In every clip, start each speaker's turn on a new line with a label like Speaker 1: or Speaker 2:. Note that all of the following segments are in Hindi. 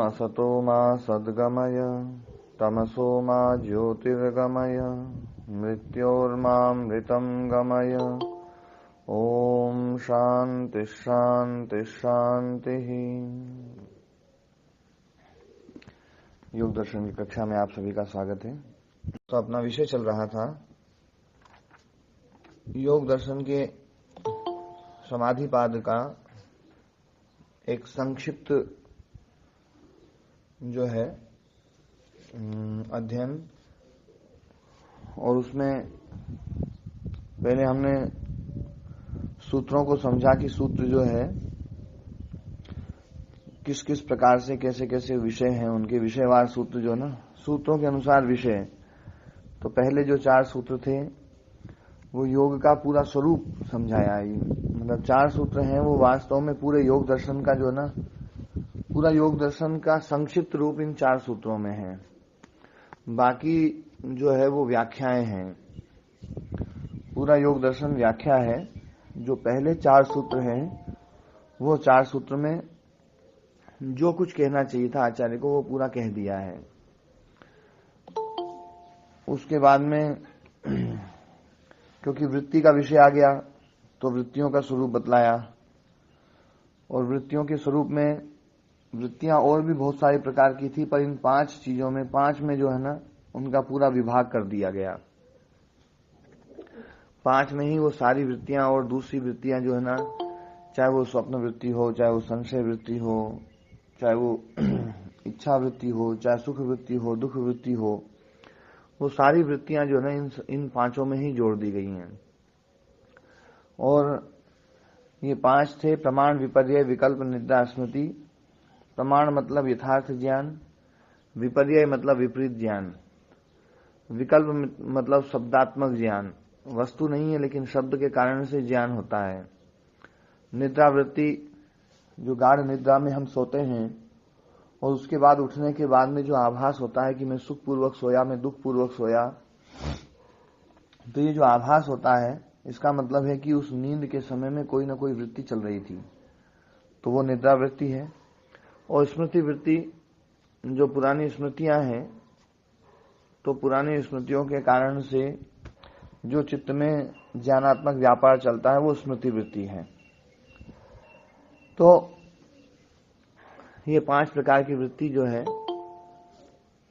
Speaker 1: असतो मा सद्गमय तमसो मा ज्योतिर्गमय मृत्योर्मामृतं गमय। ओम शांति शांति शांति। योग दर्शन की कक्षा में आप सभी का स्वागत है। तो अपना विषय चल रहा था योग दर्शन के समाधिपाद का एक संक्षिप्त जो है अध्ययन, और उसमें पहले हमने सूत्रों को समझा कि सूत्र जो है किस किस प्रकार से कैसे कैसे विषय हैं, उनके विषयवार सूत्र जो ना सूत्रों के अनुसार विषय। तो पहले जो 4 सूत्र थे वो योग का पूरा स्वरूप समझाया। मतलब 4 सूत्र हैं वो वास्तव में पूरे योग दर्शन का जो ना पूरा योग दर्शन का संक्षिप्त रूप इन 4 सूत्रों में है। बाकी जो है वो व्याख्याएं हैं। पूरा योग दर्शन व्याख्या है। जो पहले 4 सूत्र हैं वो 4 सूत्र में जो कुछ कहना चाहिए था आचार्य को वो पूरा कह दिया है। उसके बाद में क्योंकि वृत्ति का विषय आ गया तो वृत्तियों का स्वरूप बतलाया, और वृत्तियों के स्वरूप में वृत्तियां और भी बहुत सारी प्रकार की थी, पर इन 5 चीजों में 5 में जो है ना उनका पूरा विभाग कर दिया गया। 5 में ही वो सारी वृत्तियां और दूसरी वृत्तियां जो है ना, चाहे वो स्वप्न वृत्ति हो, चाहे वो संशय वृत्ति हो, चाहे वो इच्छा वृत्ति हो, चाहे सुख वृत्ति हो, दुख वृत्ति हो, वो सारी वृत्तियां जो है ना इन 5 में ही जोड़ दी गई हैं। और ये 5 थे प्रमाण, विपर्यय, विकल्प, निद्रा, स्मृति। प्रमाण मतलब यथार्थ ज्ञान, विपर्यय मतलब विपरीत ज्ञान, विकल्प मतलब शब्दात्मक ज्ञान, वस्तु नहीं है लेकिन शब्द के कारण से ज्ञान होता है। निद्रा वृत्ति जो गाढ़ निद्रा में हम सोते हैं और उसके बाद उठने के बाद में जो आभास होता है कि मैं सुखपूर्वक सोया, मैं दुखपूर्वक सोया, तो ये जो आभास होता है इसका मतलब है कि उस नींद के समय में कोई ना कोई वृत्ति चल रही थी, तो वो निद्रा वृत्ति है। और स्मृति वृत्ति जो पुरानी स्मृतियां हैं, तो पुरानी स्मृतियों के कारण से जो चित्त में ज्ञानात्मक व्यापार चलता है वो स्मृति वृत्ति है। तो ये 5 प्रकार की वृत्ति जो है,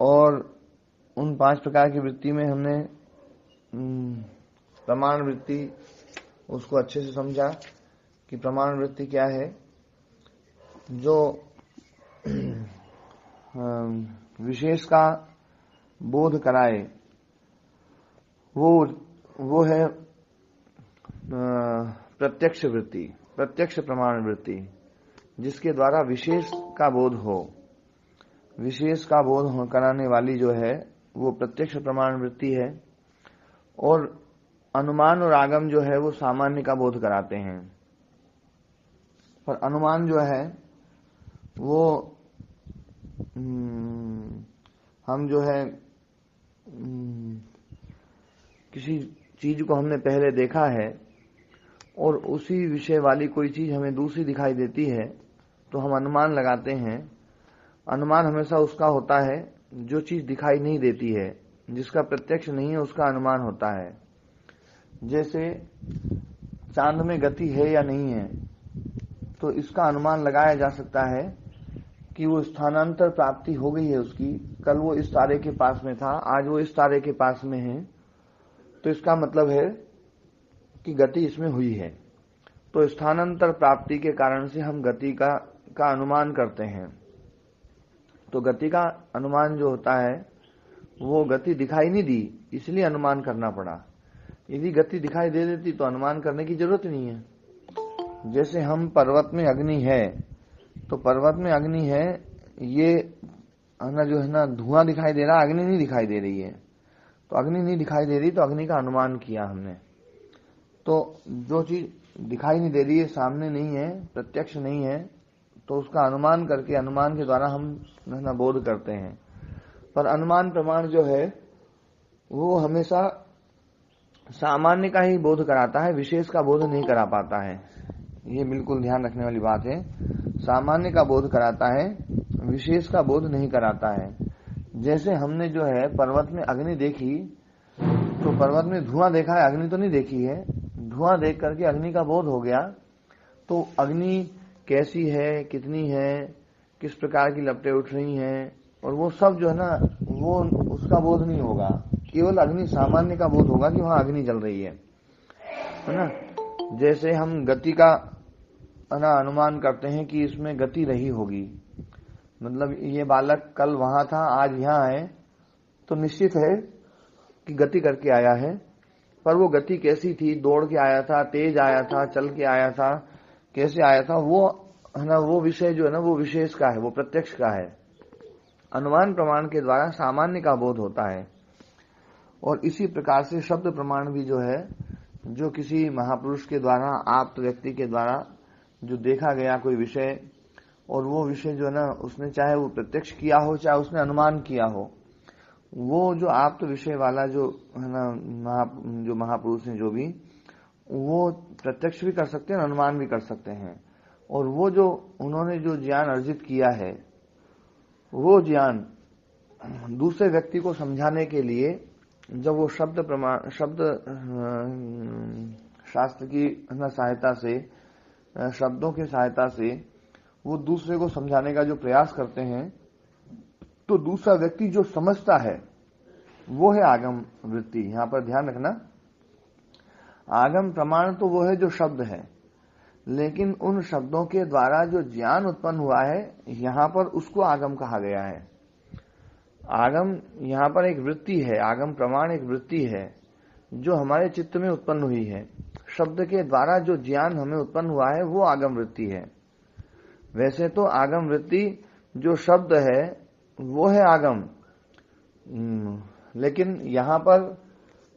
Speaker 1: और उन 5 प्रकार की वृत्ति में हमने प्रमाण वृत्ति उसको अच्छे से समझा कि प्रमाण वृत्ति क्या है। जो विशेष का बोध कराए वो है प्रत्यक्ष वृत्ति, प्रत्यक्ष प्रमाण वृत्ति, जिसके द्वारा विशेष का बोध हो। विशेष का बोध कराने वाली जो है वो प्रत्यक्ष प्रमाण वृत्ति है। और अनुमान और आगम जो है वो सामान्य का बोध कराते हैं। पर अनुमान जो है वो हम जो है किसी चीज को हमने पहले देखा है और उसी विषय वाली कोई चीज हमें दूसरी दिखाई देती है तो हम अनुमान लगाते हैं। अनुमान हमेशा उसका होता है जो चीज दिखाई नहीं देती है, जिसका प्रत्यक्ष नहीं है उसका अनुमान होता है। जैसे चांद में गति है या नहीं है, तो इसका अनुमान लगाया जा सकता है कि वो स्थानांतर प्राप्ति हो गई है उसकी। कल वो इस तारे के पास में था, आज वो इस तारे के पास में है, तो इसका मतलब है कि गति इसमें हुई है। तो स्थानांतर प्राप्ति के कारण से हम गति का अनुमान करते हैं। तो गति का अनुमान जो होता है वो गति दिखाई नहीं दी, इसलिए अनुमान करना पड़ा। यदि गति दिखाई दे देती तो अनुमान करने की जरूरत नहीं है। जैसे हम पर्वत में अग्नि है, तो पर्वत में अग्नि है, ये है ना जो है ना धुआं दिखाई दे रहा, अग्नि नहीं दिखाई दे रही है। तो अग्नि नहीं दिखाई दे रही, तो अग्नि का अनुमान किया हमने। तो जो चीज दिखाई नहीं दे रही है, सामने नहीं है, प्रत्यक्ष नहीं है, तो उसका अनुमान करके, अनुमान के द्वारा हम है ना बोध करते हैं। पर अनुमान प्रमाण जो है वो हमेशा सामान्य का ही बोध कराता है, विशेष का बोध नहीं करा पाता है। ये बिल्कुल ध्यान रखने वाली बात है। सामान्य का बोध कराता है, विशेष का बोध नहीं कराता है। जैसे हमने जो है पर्वत में अग्नि देखी, तो पर्वत में धुआं देखा है, अग्नि तो नहीं देखी है। धुआं देख करके अग्नि का बोध हो गया, तो अग्नि कैसी है, कितनी है, किस प्रकार की लपटें उठ रही हैं, और वो सब जो है ना वो उसका बोध नहीं होगा। केवल अग्नि सामान्य का बोध होगा कि वहां अग्नि जल रही है ना। जैसे हम गति का ना अनुमान करते हैं कि इसमें गति रही होगी, मतलब ये बालक कल वहां था, आज यहाँ है, तो निश्चित है कि गति करके आया है। पर वो गति कैसी थी, दौड़ के आया था, तेज आया था, चल के आया था, कैसे आया था, वो है ना वो विषय जो है ना वो विशेष का है, वो प्रत्यक्ष का है। अनुमान प्रमाण के द्वारा सामान्य का बोध होता है। और इसी प्रकार से शब्द प्रमाण भी जो है, जो किसी महापुरुष के द्वारा, आप्त व्यक्ति के द्वारा जो देखा गया कोई विषय, और वो विषय जो है ना उसने चाहे वो प्रत्यक्ष किया हो, चाहे उसने अनुमान किया हो, वो जो आप्त विषय वाला जो है ना जो महापुरुष हैं, जो भी वो प्रत्यक्ष भी कर सकते हैं, अनुमान भी कर सकते हैं। और वो जो उन्होंने जो ज्ञान अर्जित किया है, वो ज्ञान दूसरे व्यक्ति को समझाने के लिए जब वो शब्द प्रमाण, शब्द शास्त्र की सहायता से, शब्दों की सहायता से वो दूसरे को समझाने का जो प्रयास करते हैं, तो दूसरा व्यक्ति जो समझता है वो है आगम वृत्ति। यहां पर ध्यान रखना, आगम प्रमाण तो वो है जो शब्द है, लेकिन उन शब्दों के द्वारा जो ज्ञान उत्पन्न हुआ है, यहां पर उसको आगम कहा गया है। आगम यहां पर एक वृत्ति है, आगम प्रमाण एक वृत्ति है जो हमारे चित्त में उत्पन्न हुई है। शब्द के द्वारा जो ज्ञान हमें उत्पन्न हुआ है वो आगम वृत्ति है। वैसे तो आगम वृत्ति जो शब्द है वो है आगम, लेकिन यहां पर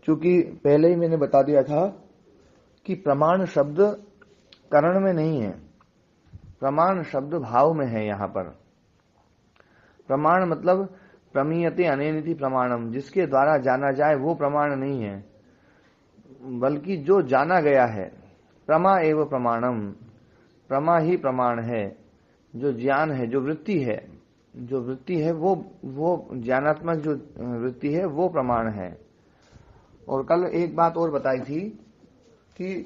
Speaker 1: चूंकि पहले ही मैंने बता दिया था कि प्रमाण शब्द करण में नहीं है, प्रमाण शब्द भाव में है। यहां पर प्रमाण मतलब प्रमीयते अनेनिति प्रमाणम, जिसके द्वारा जाना जाए वो प्रमाण नहीं है, बल्कि जो जाना गया है। प्रमा एवं प्रमाणम, प्रमा ही प्रमाण है। जो ज्ञान है, जो वृत्ति है, जो वृत्ति है वो ज्ञानात्मक जो वृत्ति है वो प्रमाण है। और कल एक बात और बताई थी कि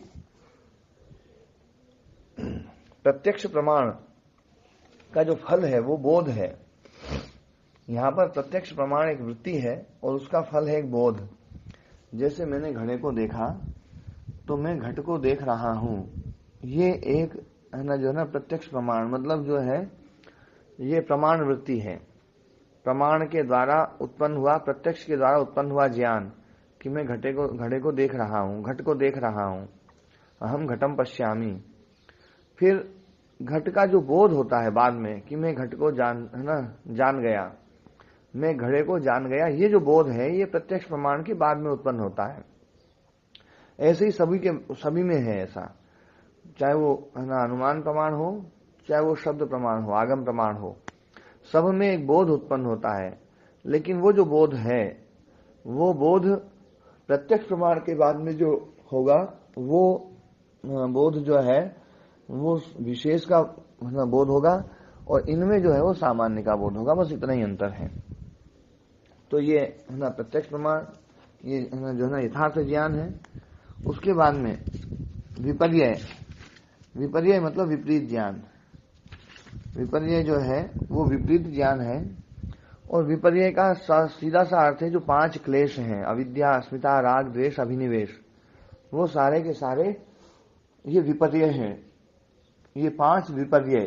Speaker 1: प्रत्यक्ष प्रमाण का जो फल है वो बोध है। यहां पर प्रत्यक्ष प्रमाण एक वृत्ति है और उसका फल है एक बोध। जैसे मैंने घड़े को देखा, तो मैं घट को देख रहा हूं, ये एक है ना जो है ना प्रत्यक्ष प्रमाण, मतलब जो है ये प्रमाण वृत्ति है। प्रमाण के द्वारा उत्पन्न हुआ, प्रत्यक्ष के द्वारा उत्पन्न हुआ ज्ञान कि मैं घड़े को देख रहा हूं, घट को देख रहा हूं, अहम घटम पश्यामी। फिर घट का जो बोध होता है बाद में कि मैं घट को जान गया, मैं घड़े को जान गया, ये जो बोध है ये प्रत्यक्ष प्रमाण के बाद में उत्पन्न होता है। ऐसे ही सभी में है ऐसा, चाहे वो है ना अनुमान प्रमाण हो, चाहे वो शब्द प्रमाण हो, आगम प्रमाण हो, सब में एक बोध उत्पन्न होता है। लेकिन वो जो बोध है, वो बोध प्रत्यक्ष प्रमाण के बाद में जो होगा, वो बोध जो है वो विशेष का बोध होगा, और इनमें जो है वो सामान्य का बोध होगा। बस इतना ही अंतर है। तो ये है ना प्रत्यक्ष प्रमाण, ये है ना जो है ना यथार्थ ज्ञान है। उसके बाद में विपर्यय, विपर्यय मतलब विपरीत ज्ञान। विपर्यय जो है वो विपरीत ज्ञान है, और विपर्यय का सीधा सा अर्थ है जो 5 क्लेश हैं, अविद्या, अस्मिता, राग, द्वेष, अभिनिवेश, वो सारे के सारे ये विपर्यय हैं। ये 5 विपर्यय,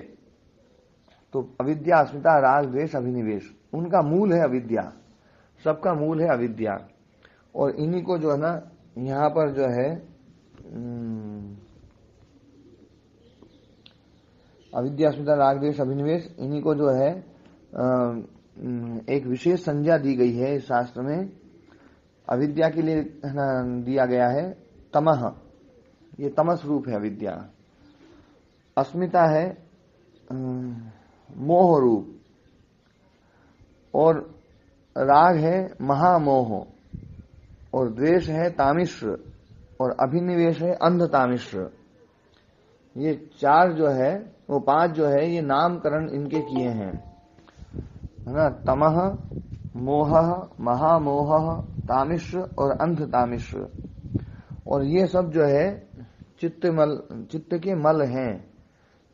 Speaker 1: तो अविद्या, अस्मिता, राग, द्वेष, अभिनिवेश, उनका मूल है अविद्या, सबका मूल है अविद्या। और इन्हीं को जो है ना यहाँ पर जो है अविद्या, अस्मिता, राग, द्वेष, अभिनिवेश, इन्हीं को जो है एक विशेष संज्ञा दी गई है इस शास्त्र में। अविद्या के लिए दिया गया है तमह, ये तमस रूप है अविद्या। अस्मिता है मोह रूप, और राग है महामोह, और द्वेष है तामिश्र, और अभिनिवेश है अंधतामिश्र। ये चार जो है, वो पांच जो है, ये नामकरण इनके किए हैं, है ना। तमह, मोह, महामोह, तामिश्र और अंधतामिश्र। और ये सब जो है चित्त के मल हैं।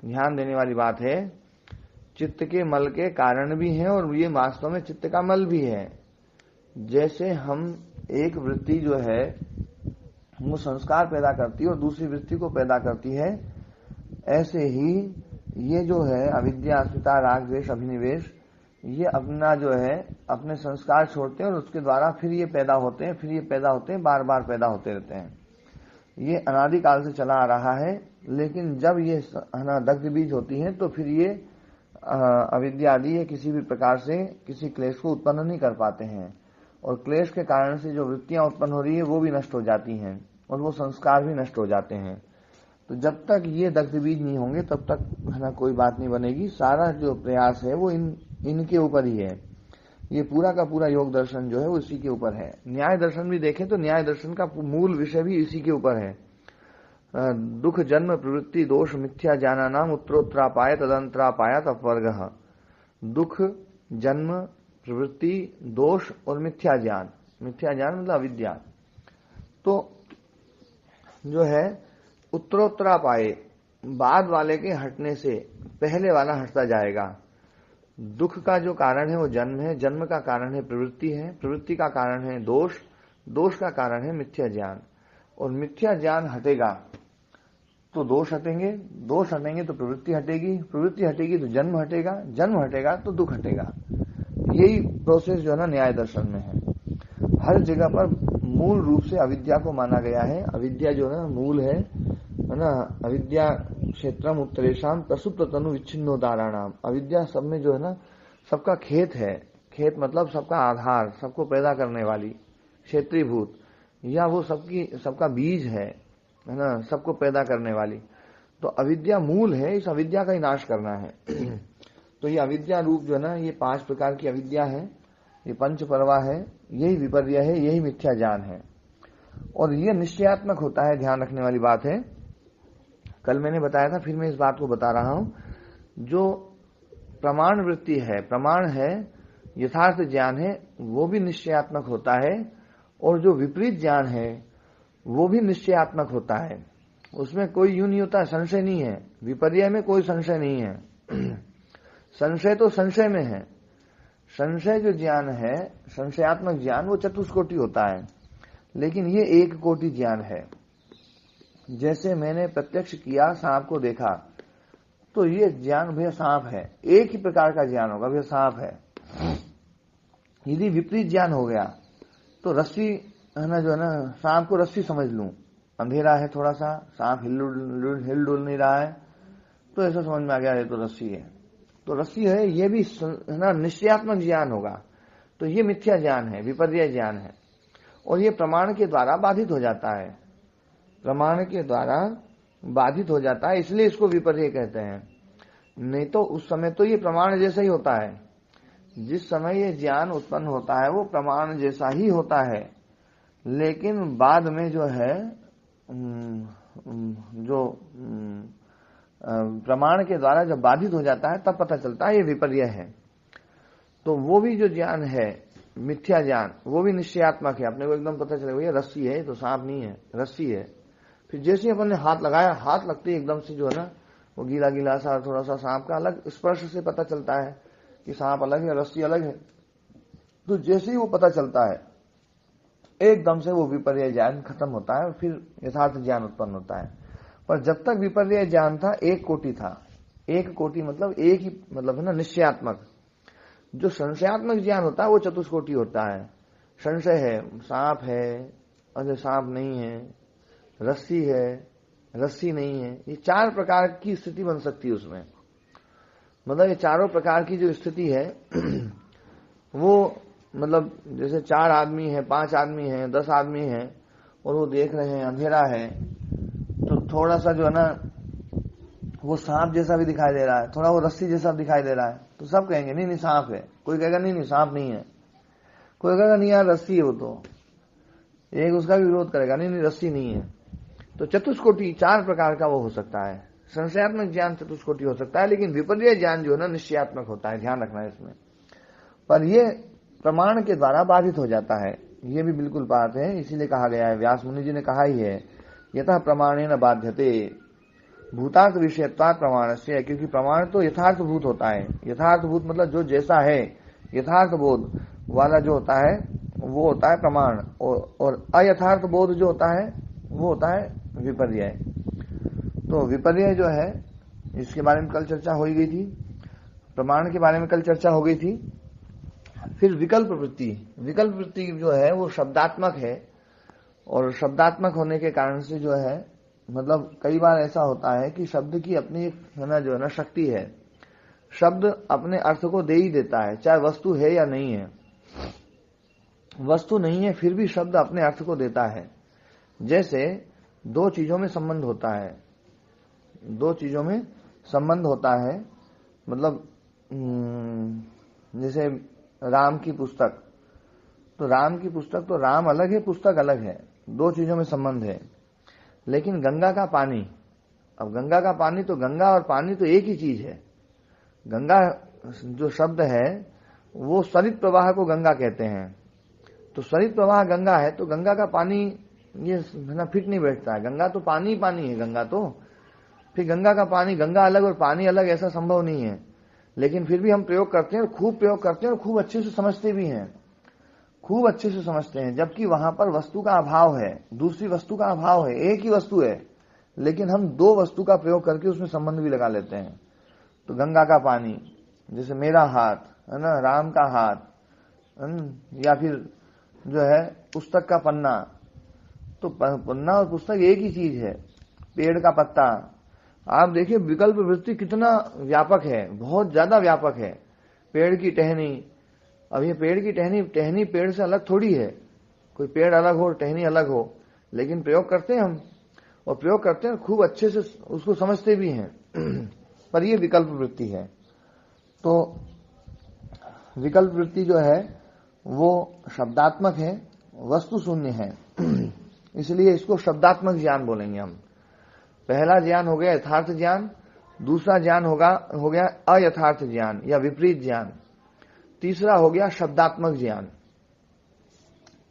Speaker 1: ध्यान देने वाली बात है, चित्त के मल के कारण भी हैं और ये वास्तव में चित्त का मल भी है। जैसे हम एक वृत्ति जो है वो संस्कार पैदा करती है और दूसरी वृत्ति को पैदा करती है, ऐसे ही ये जो है अविद्या, अस्मिता, राग, द्वेष, अभिनिवेश, ये अपना जो है अपने संस्कार छोड़ते हैं और उसके द्वारा फिर ये पैदा होते हैं, फिर ये पैदा होते हैं, बार बार पैदा होते रहते हैं। ये अनादिकाल से चला आ रहा है। लेकिन जब ये दग्ध बीज होती है तो फिर ये अविद्या आदि ये किसी भी प्रकार से किसी क्लेश को उत्पन्न नहीं कर पाते हैं, और क्लेश के कारण से जो वृत्तियां उत्पन्न हो रही है वो भी नष्ट हो जाती हैं और वो संस्कार भी नष्ट हो जाते हैं। तो जब तक ये दग्ध बीज नहीं होंगे तब तक कोई बात नहीं बनेगी। सारा जो प्रयास है वो इनके ऊपर ही है। ये पूरा का पूरा योग दर्शन जो है वो इसी के ऊपर है। न्याय दर्शन भी देखें तो न्याय दर्शन का मूल विषय भी इसी के ऊपर है। दुख जन्म प्रवृत्ति दोष मिथ्या ज्ञाना नाम उत्तरोत्तरापाय तदंतरापायत अपवर्ग। दुख, जन्म, प्रवृत्ति, दोष और मिथ्या ज्ञान। मिथ्या ज्ञान मतलब अविद्या। तो जो है उत्तरोत्तरापाय, बाद वाले के हटने से पहले वाला हटता जाएगा। दुख का जो कारण है वो जन्म है, जन्म का कारण है प्रवृत्ति है, प्रवृत्ति का कारण है दोष, दोष का कारण है मिथ्या ज्ञान, और मिथ्या ज्ञान हटेगा तो दोष हटेंगे, दोष हटेंगे तो प्रवृत्ति हटेगी, प्रवृत्ति हटेगी तो जन्म हटेगा, जन्म हटेगा तो दुख हटेगा। यही प्रोसेस जो है ना न्याय दर्शन में है। हर जगह पर मूल रूप से अविद्या को माना गया है। अविद्या जो है ना मूल है ना। अविद्या क्षेत्रम उत्तरेशम प्रसुप्त तनु विच्छिन्नो दाराणाम। अविद्या सब में जो है ना सबका खेत है। खेत मतलब सबका आधार, सबको पैदा करने वाली, क्षेत्रीभूत, या वो सबका बीज है ना, सबको पैदा करने वाली। तो अविद्या मूल है, इस अविद्या का ही नाश करना है। तो ये अविद्या रूप जो है ना, ये 5 प्रकार की अविद्या है, ये पंच परवा है, यही विपर्य है, यही मिथ्या ज्ञान है। और ये निश्चयात्मक होता है। ध्यान रखने वाली बात है, कल मैंने बताया था, फिर मैं इस बात को बता रहा हूं। जो प्रमाण वृत्ति है, प्रमाण है, यथार्थ ज्ञान है, वो भी निश्चयात्मक होता है। और जो विपरीत ज्ञान है वो भी निश्चयात्मक होता है। उसमें कोई यूं नहीं होता, संशय नहीं है। विपर्य में कोई संशय नहीं है। संशय तो संशय में है। संशय जो ज्ञान है, संशयात्मक ज्ञान, वो चतुष्कोटि होता है, लेकिन ये एक कोटि ज्ञान है। जैसे मैंने प्रत्यक्ष किया, सांप को देखा, तो ये ज्ञान भैया सांप है, एक ही प्रकार का ज्ञान होगा, भैया सांप है। यदि विपरीत ज्ञान हो गया तो रस्सी है ना, जो है ना, सांप को रस्सी समझ लूं, अंधेरा है थोड़ा सा, सांप हिल डुल नहीं रहा है, तो ऐसा समझ में आ गया ये तो रस्सी है। तो रस्सी है, ये भी है ना निश्चयात्मक ज्ञान होगा। तो ये मिथ्या ज्ञान है, विपर्य ज्ञान है, और ये प्रमाण के द्वारा बाधित हो जाता है। प्रमाण के द्वारा बाधित हो जाता है, इसलिए इसको विपर्य कहते हैं। नहीं तो उस समय तो ये प्रमाण जैसा ही होता है। जिस समय ये ज्ञान उत्पन्न होता है वो प्रमाण जैसा ही होता है, लेकिन बाद में जो है जो प्रमाण के द्वारा जब बाधित हो जाता है तब पता चलता है ये विपर्य है। तो वो भी जो ज्ञान है मिथ्या ज्ञान, वो भी निश्चयात्मक है। अपने को एकदम पता चलेगा ये रस्सी है, तो सांप नहीं है, रस्सी है। फिर जैसे ही अपन ने हाथ लगाया, हाथ लगते ही एकदम से जो है ना वो गीला गीला सा थोड़ा सा सांप का अलग स्पर्श से पता चलता है कि सांप अलग है, रस्सी अलग है। तो जैसे ही वो पता चलता है एकदम से वो विपर्य ज्ञान खत्म होता है, फिर यथार्थ ज्ञान उत्पन्न होता है। पर जब तक विपर्य ज्ञान था एक कोटि था। एक कोटि मतलब एक ही मतलब है ना निश्चयात्मक। जो संशयात्मक ज्ञान होता है वो चतुष्कोटि होता है। संशय है, सांप है, अरे सांप नहीं है, रस्सी है, रस्सी नहीं है, ये 4 प्रकार की स्थिति बन सकती है उसमें। मतलब ये चारों प्रकार की जो स्थिति है वो मतलब जैसे 4 आदमी है, 5 आदमी है, 10 आदमी है और वो देख रहे हैं अंधेरा है, तो थोड़ा सा जो है ना वो सांप जैसा भी दिखाई दे रहा है, थोड़ा वो रस्सी जैसा दिखाई दे रहा है, तो सब कहेंगे नहीं नहीं सांप है, कोई कहेगा नहीं नहीं सांप नहीं है, कोई कहेगा नहीं यार रस्सी है वो, तो एक उसका भी विरोध करेगा नहीं नहीं रस्सी नहीं है। तो चतुष्कोटि 4 प्रकार का वो हो सकता है। संशयात्मक ज्ञान चतुष्कोटि हो सकता है, लेकिन विपर्य ज्ञान जो है ना निश्चयात्मक होता है, ध्यान रखना है इसमें। पर ये प्रमाण के द्वारा बाधित हो जाता है, ये भी बिल्कुल बात है, इसीलिए कहा गया है, व्यास मुनि जी ने कहा ही है, यथा प्रमाणेन बाध्यते भूतार्थ विषयत्वात् प्रमाण से, क्योंकि प्रमाण तो यथार्थ भूत होता है। यथार्थ भूत मतलब जो जैसा है, यथार्थ बोध वाला जो होता है वो होता है प्रमाण, और अयथार्थ बोध जो होता है वो होता है विपर्य। तो विपर्य जो है इसके बारे में कल चर्चा हो ही गई थी, प्रमाण के बारे में कल चर्चा हो गई थी। फिर विकल्प वृत्ति, विकल्प वृत्ति जो है वो शब्दात्मक है, और शब्दात्मक होने के कारण से जो है मतलब कई बार ऐसा होता है कि शब्द की अपनी है ना जो है ना शक्ति है, शब्द अपने अर्थ को दे ही देता है, चाहे वस्तु है या नहीं है। वस्तु नहीं है फिर भी शब्द अपने अर्थ को देता है। जैसे 2 चीजों में संबंध होता है, 2 चीजों में संबंध होता है, मतलब जैसे राम की पुस्तक, तो राम की पुस्तक तो राम अलग है, पुस्तक अलग है, 2 चीजों में संबंध है। लेकिन गंगा का पानी, अब गंगा का पानी तो गंगा और पानी तो एक ही चीज है। गंगा जो शब्द है वो सरित प्रवाह को गंगा कहते हैं, तो सरित प्रवाह गंगा है, तो गंगा का पानी ये ना फिट नहीं बैठता है, गंगा तो पानी पानी है, गंगा तो फिर गंगा का पानी, गंगा अलग और पानी अलग ऐसा संभव नहीं है। लेकिन फिर भी हम प्रयोग करते हैं और खूब प्रयोग करते हैं और खूब अच्छे से समझते भी हैं, खूब अच्छे से समझते हैं, जबकि वहां पर वस्तु का अभाव है, दूसरी वस्तु का अभाव है, एक ही वस्तु है, लेकिन हम 2 वस्तु का प्रयोग करके उसमें संबंध भी लगा लेते हैं। तो गंगा का पानी, जैसे मेरा हाथ है ना, राम का हाथ, या फिर जो है पुस्तक का पन्ना, तो पन्ना और पुस्तक एक ही चीज है। पेड़ का पत्ता, आप देखिए विकल्प वृत्ति कितना व्यापक है, बहुत ज्यादा व्यापक है। पेड़ की टहनी, अब ये पेड़ की टहनी पेड़ से अलग थोड़ी है, कोई पेड़ अलग हो टहनी अलग हो, लेकिन प्रयोग करते हैं हम, और प्रयोग करते हैं खूब अच्छे से उसको समझते भी हैं। पर ये विकल्प वृत्ति है। तो विकल्प वृत्ति जो है वो शब्दात्मक है, वस्तु शून्य है, इसलिए इसको शब्दात्मक ज्ञान बोलेंगे हम। पहला ज्ञान हो गया यथार्थ ज्ञान, दूसरा ज्ञान हो गया अयथार्थ ज्ञान या विपरीत ज्ञान, तीसरा हो गया शब्दात्मक ज्ञान।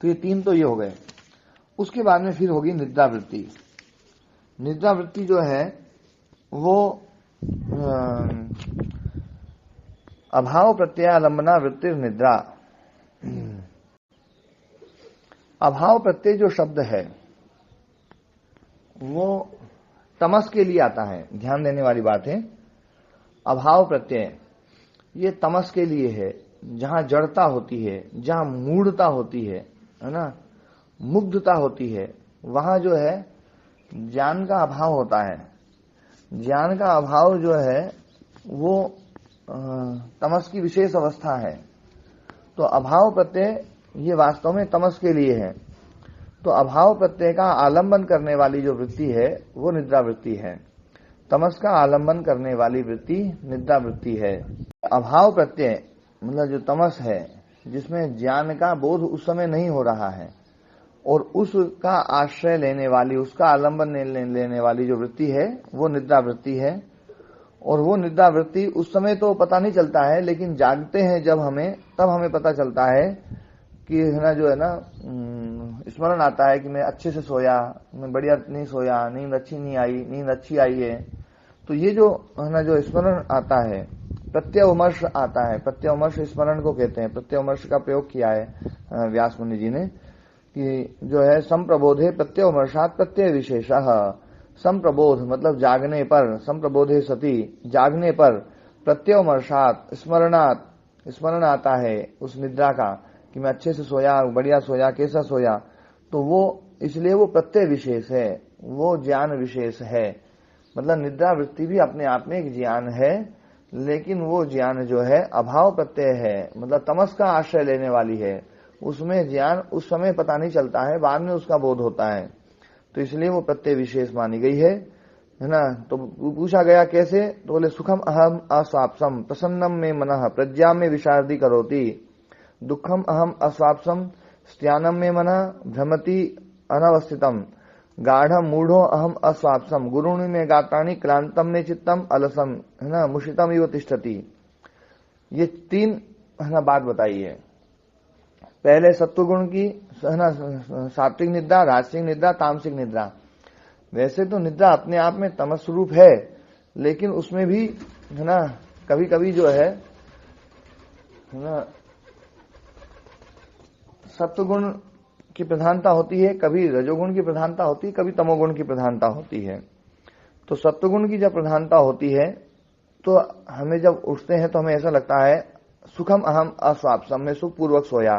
Speaker 1: तो ये 3 तो ये हो गए। उसके बाद में फिर होगी निद्रा वृत्ति। निद्रा वृत्ति जो है वो अभाव प्रत्ययालंबना वृत्ति निद्रा। अभाव प्रत्यय जो शब्द है वो तमस के लिए आता है, ध्यान देने वाली बात है। अभाव प्रत्यय ये तमस के लिए है, जहां जड़ता होती है, जहां मूढ़ता होती है ना, मुग्धता होती है, वहां जो है ज्ञान का अभाव होता है। ज्ञान का अभाव जो है वो तमस की विशेष अवस्था है। तो अभाव प्रत्यय ये वास्तव में तमस के लिए है। तो अभाव प्रत्यय का आलंबन करने वाली जो वृत्ति है वो निद्रा वृत्ति है। तमस का आलंबन करने वाली वृत्ति निद्रा वृत्ति है। अभाव प्रत्यय मतलब जो तमस है, जिसमें ज्ञान का बोध उस समय नहीं हो रहा है, और उसका आश्रय लेने वाली, उसका आलंबन लेने वाली जो वृत्ति है वो निद्रा वृत्ति है। और वो निद्रा वृत्ति उस समय तो पता नहीं चलता है, लेकिन जागते हैं जब हमें, तब हमें पता चलता है कि है ना जो है ना स्मरण आता है कि मैं अच्छे से सोया, मैं बढ़िया नहीं सोया, नींद अच्छी नहीं आई, नींद अच्छी आई है। तो ये जो है ना जो स्मरण आता है, प्रत्यवमर्श आता है, प्रत्यवमर्श स्मरण को कहते हैं। प्रत्यवमर्श का प्रयोग किया है व्यास मुनि जी ने कि जो है संप्रबोधे प्रत्यवमर्शात् प्रत्यय विशेषः। संप्रबोध मतलब जागने पर, संप्रबोधे सती जागने पर, प्रत्यवमर्शात् स्मरणात् स्मरण आता है उस निद्रा का कि मैं अच्छे से सोया, बढ़िया सोया, कैसा सोया। तो वो इसलिए वो प्रत्यय विशेष है, वो ज्ञान विशेष है। मतलब निद्रा वृत्ति भी अपने आप में एक ज्ञान है, लेकिन वो ज्ञान जो है अभाव प्रत्यय है, मतलब तमस का आश्रय लेने वाली है, उसमें ज्ञान उस समय पता नहीं चलता है, बाद में उसका बोध होता है, तो इसलिए वो प्रत्यय विशेष मानी गई है ना। तो पूछा गया कैसे, तो बोले सुखम अहम अस्वाप्सम प्रसन्नम में मनः प्रज्ञा में विशारदी करोति, दुखम अहम अस्वाप्सम स्त्यानम में मनः भ्रमति अनवस्थितम, गाढ़ मूढ़ो अहम अस्वाप्सम गुरुणी में गात्राणी क्लांतम में चित्तम अलसम, है ना, मुषितम इव तिष्ठति। ये 3 है ना बात बताई है। पहले सत्वगुण की, है ना, सात्विक निद्रा, राजसिक निद्रा, तामसिक निद्रा। वैसे तो निद्रा अपने आप में तमस रूप है, लेकिन उसमें भी है ना कभी कभी जो है ना सत्वगुण की प्रधानता होती है, कभी रजोगुण की प्रधानता होती है, कभी तमोगुण की प्रधानता होती है। तो सत्वगुण की जब प्रधानता होती है तो हमें जब उठते हैं तो हमें ऐसा लगता है सुखम अहम अस्वाप्सम, में सुख पूर्वक सोया,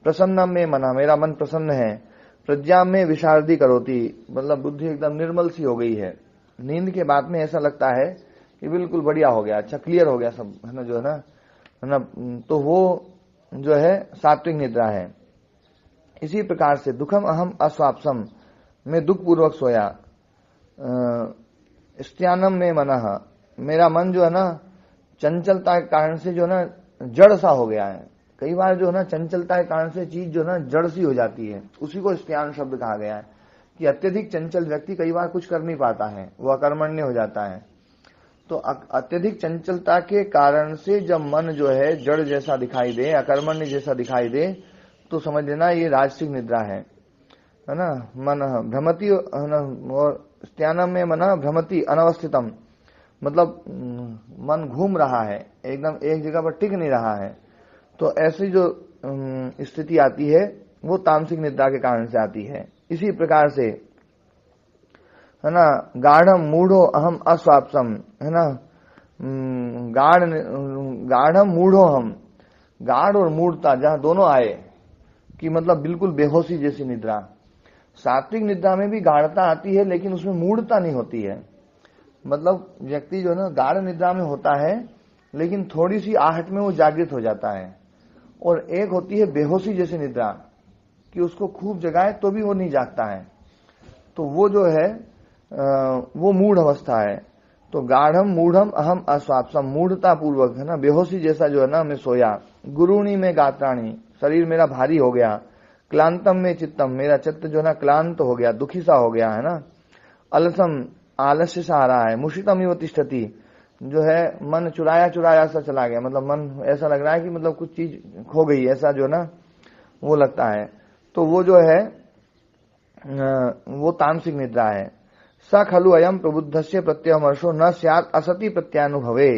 Speaker 1: प्रसन्नम में मना, मेरा मन प्रसन्न है, प्रज्ञा में विशारदी करोती, मतलब बुद्धि एकदम निर्मल सी हो गई है। नींद के बाद में ऐसा लगता है कि बिल्कुल बढ़िया हो गया, अच्छा क्लियर हो गया सब, है ना, जो है ना, तो वो जो है सात्विक निद्रा है। इसी प्रकार से दुखम अहम अस्वाप्सम, में दुख पूर्वक सोया, स्त्यानम में मनः, मेरा मन जो है ना चंचलता के कारण से जो है ना जड़ सा हो गया है। कई बार जो है ना चंचलता के कारण से चीज जो है ना जड़ सी हो जाती है, उसी को स्त्यान शब्द कहा गया है कि अत्यधिक चंचल व्यक्ति कई बार कुछ कर नहीं पाता है, वो अकर्मण्य हो जाता है। तो अत्यधिक चंचलता के कारण से जब मन जो है जड़ जैसा दिखाई दे, अकर्मण्य जैसा दिखाई दे, तो समझ लेना ये राजसिक निद्रा है ना। मन भ्रमति, और स्त्यानम में मन भ्रमति अनवस्थितम, मतलब मन घूम रहा है, एकदम एक जगह पर टिक नहीं रहा है। तो ऐसी जो स्थिति आती है वो तामसिक निद्रा के कारण से आती है। इसी प्रकार से है ना गाढ़ मूढ़ो अहम अस्वाप्सम, है ना, गाढ़ मूढ़ो हम, गाढ़ और मूढ़ता जहां दोनों आए कि मतलब बिल्कुल बेहोशी जैसी निद्रा। सात्विक निद्रा में भी गाढ़ता आती है, लेकिन उसमें मूढ़ता नहीं होती है। मतलब व्यक्ति जो है ना गाढ़ निद्रा में होता है, लेकिन थोड़ी सी आहट में वो जागृत हो जाता है। और एक होती है बेहोशी जैसी निद्रा कि उसको खूब जगाए तो भी वो नहीं जागता है, तो वो जो है वो मूढ़ अवस्था है। तो गाढ़म मूढ़म अहम अस्वाप्सम, मूढ़ता पूर्वक, है ना, बेहोशी जैसा जो है ना मैं सोया, गुरुणी में गात्राणी, शरीर मेरा भारी हो गया, क्लांतम में चित्तम, मेरा चित्त जो है ना क्लांत हो गया, दुखी सा हो गया, है ना, अलसम, आलस्य सा आ रहा है, मुषितम इव तिष्ठति, जो है मन चुराया चुराया सा चला गया, मतलब मन ऐसा लग रहा है कि मतलब कुछ चीज खो गई, ऐसा जो है ना वो लगता है। तो वो जो है वो तामसिक निद्रा है। स खलु अयम प्रबुद्धस्य प्रत्ययमर्शो न स्यात् असति प्रत्यानुभवे,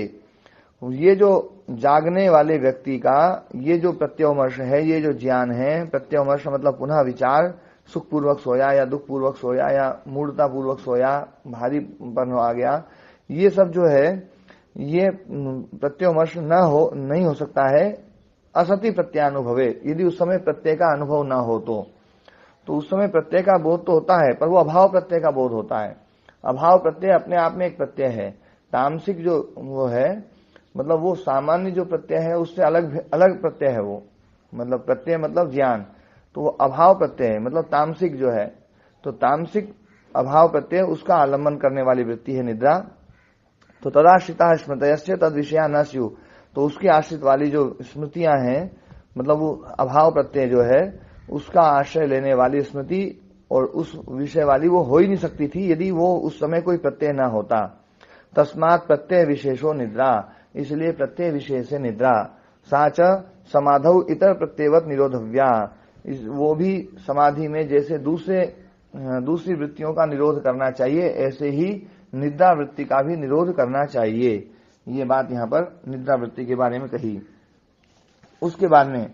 Speaker 1: ये जो जागने वाले व्यक्ति का ये जो प्रत्ययमर्श है, ये जो ज्ञान है, प्रत्ययमर्श मतलब पुनः विचार, सुख पूर्वक सोया या दुख पूर्वक सोया या मूढ़ता पूर्वक सोया, भारीपन आ गया, ये सब जो है ये प्रत्ययमर्श नहीं हो सकता है असति प्रत्यानुभवे, यदि उस समय प्रत्यय का अनुभव न हो तो उस समय प्रत्यय का बोध तो होता है, पर वो अभाव प्रत्यय का बोध होता है। अभाव प्रत्यय अपने आप में एक प्रत्यय है। तामसिक जो वो है, मतलब वो सामान्य जो प्रत्यय है उससे अलग प्रत्यय है वो, मतलब प्रत्यय मतलब ज्ञान, तो वो अभाव प्रत्यय है, मतलब तामसिक जो है। तो तामसिक अभाव प्रत्यय, उसका आलम्बन करने वाली वृत्ति है निद्रा। तो तदाश्रिता स्मृतयस्य तद विषया न स्यु, तो उसके आश्रित वाली जो स्मृतियां हैं, मतलब वो अभाव प्रत्यय जो है उसका आश्रय लेने वाली स्मृति और उस विषय वाली वो हो ही नहीं सकती थी यदि वो उस समय कोई प्रत्यय न होता। तस्मात् प्रत्यय विशेषो निद्रा, इसलिए प्रत्यय विशेष है निद्रा। साच समाधौ इतर प्रत्ययवत निरोधव्या, वो भी समाधि में जैसे दूसरी वृत्तियों का निरोध करना चाहिए, ऐसे ही निद्रा वृत्ति का भी निरोध करना चाहिए। ये बात यहाँ पर निद्रा वृत्ति के बारे में कही। उसके बाद में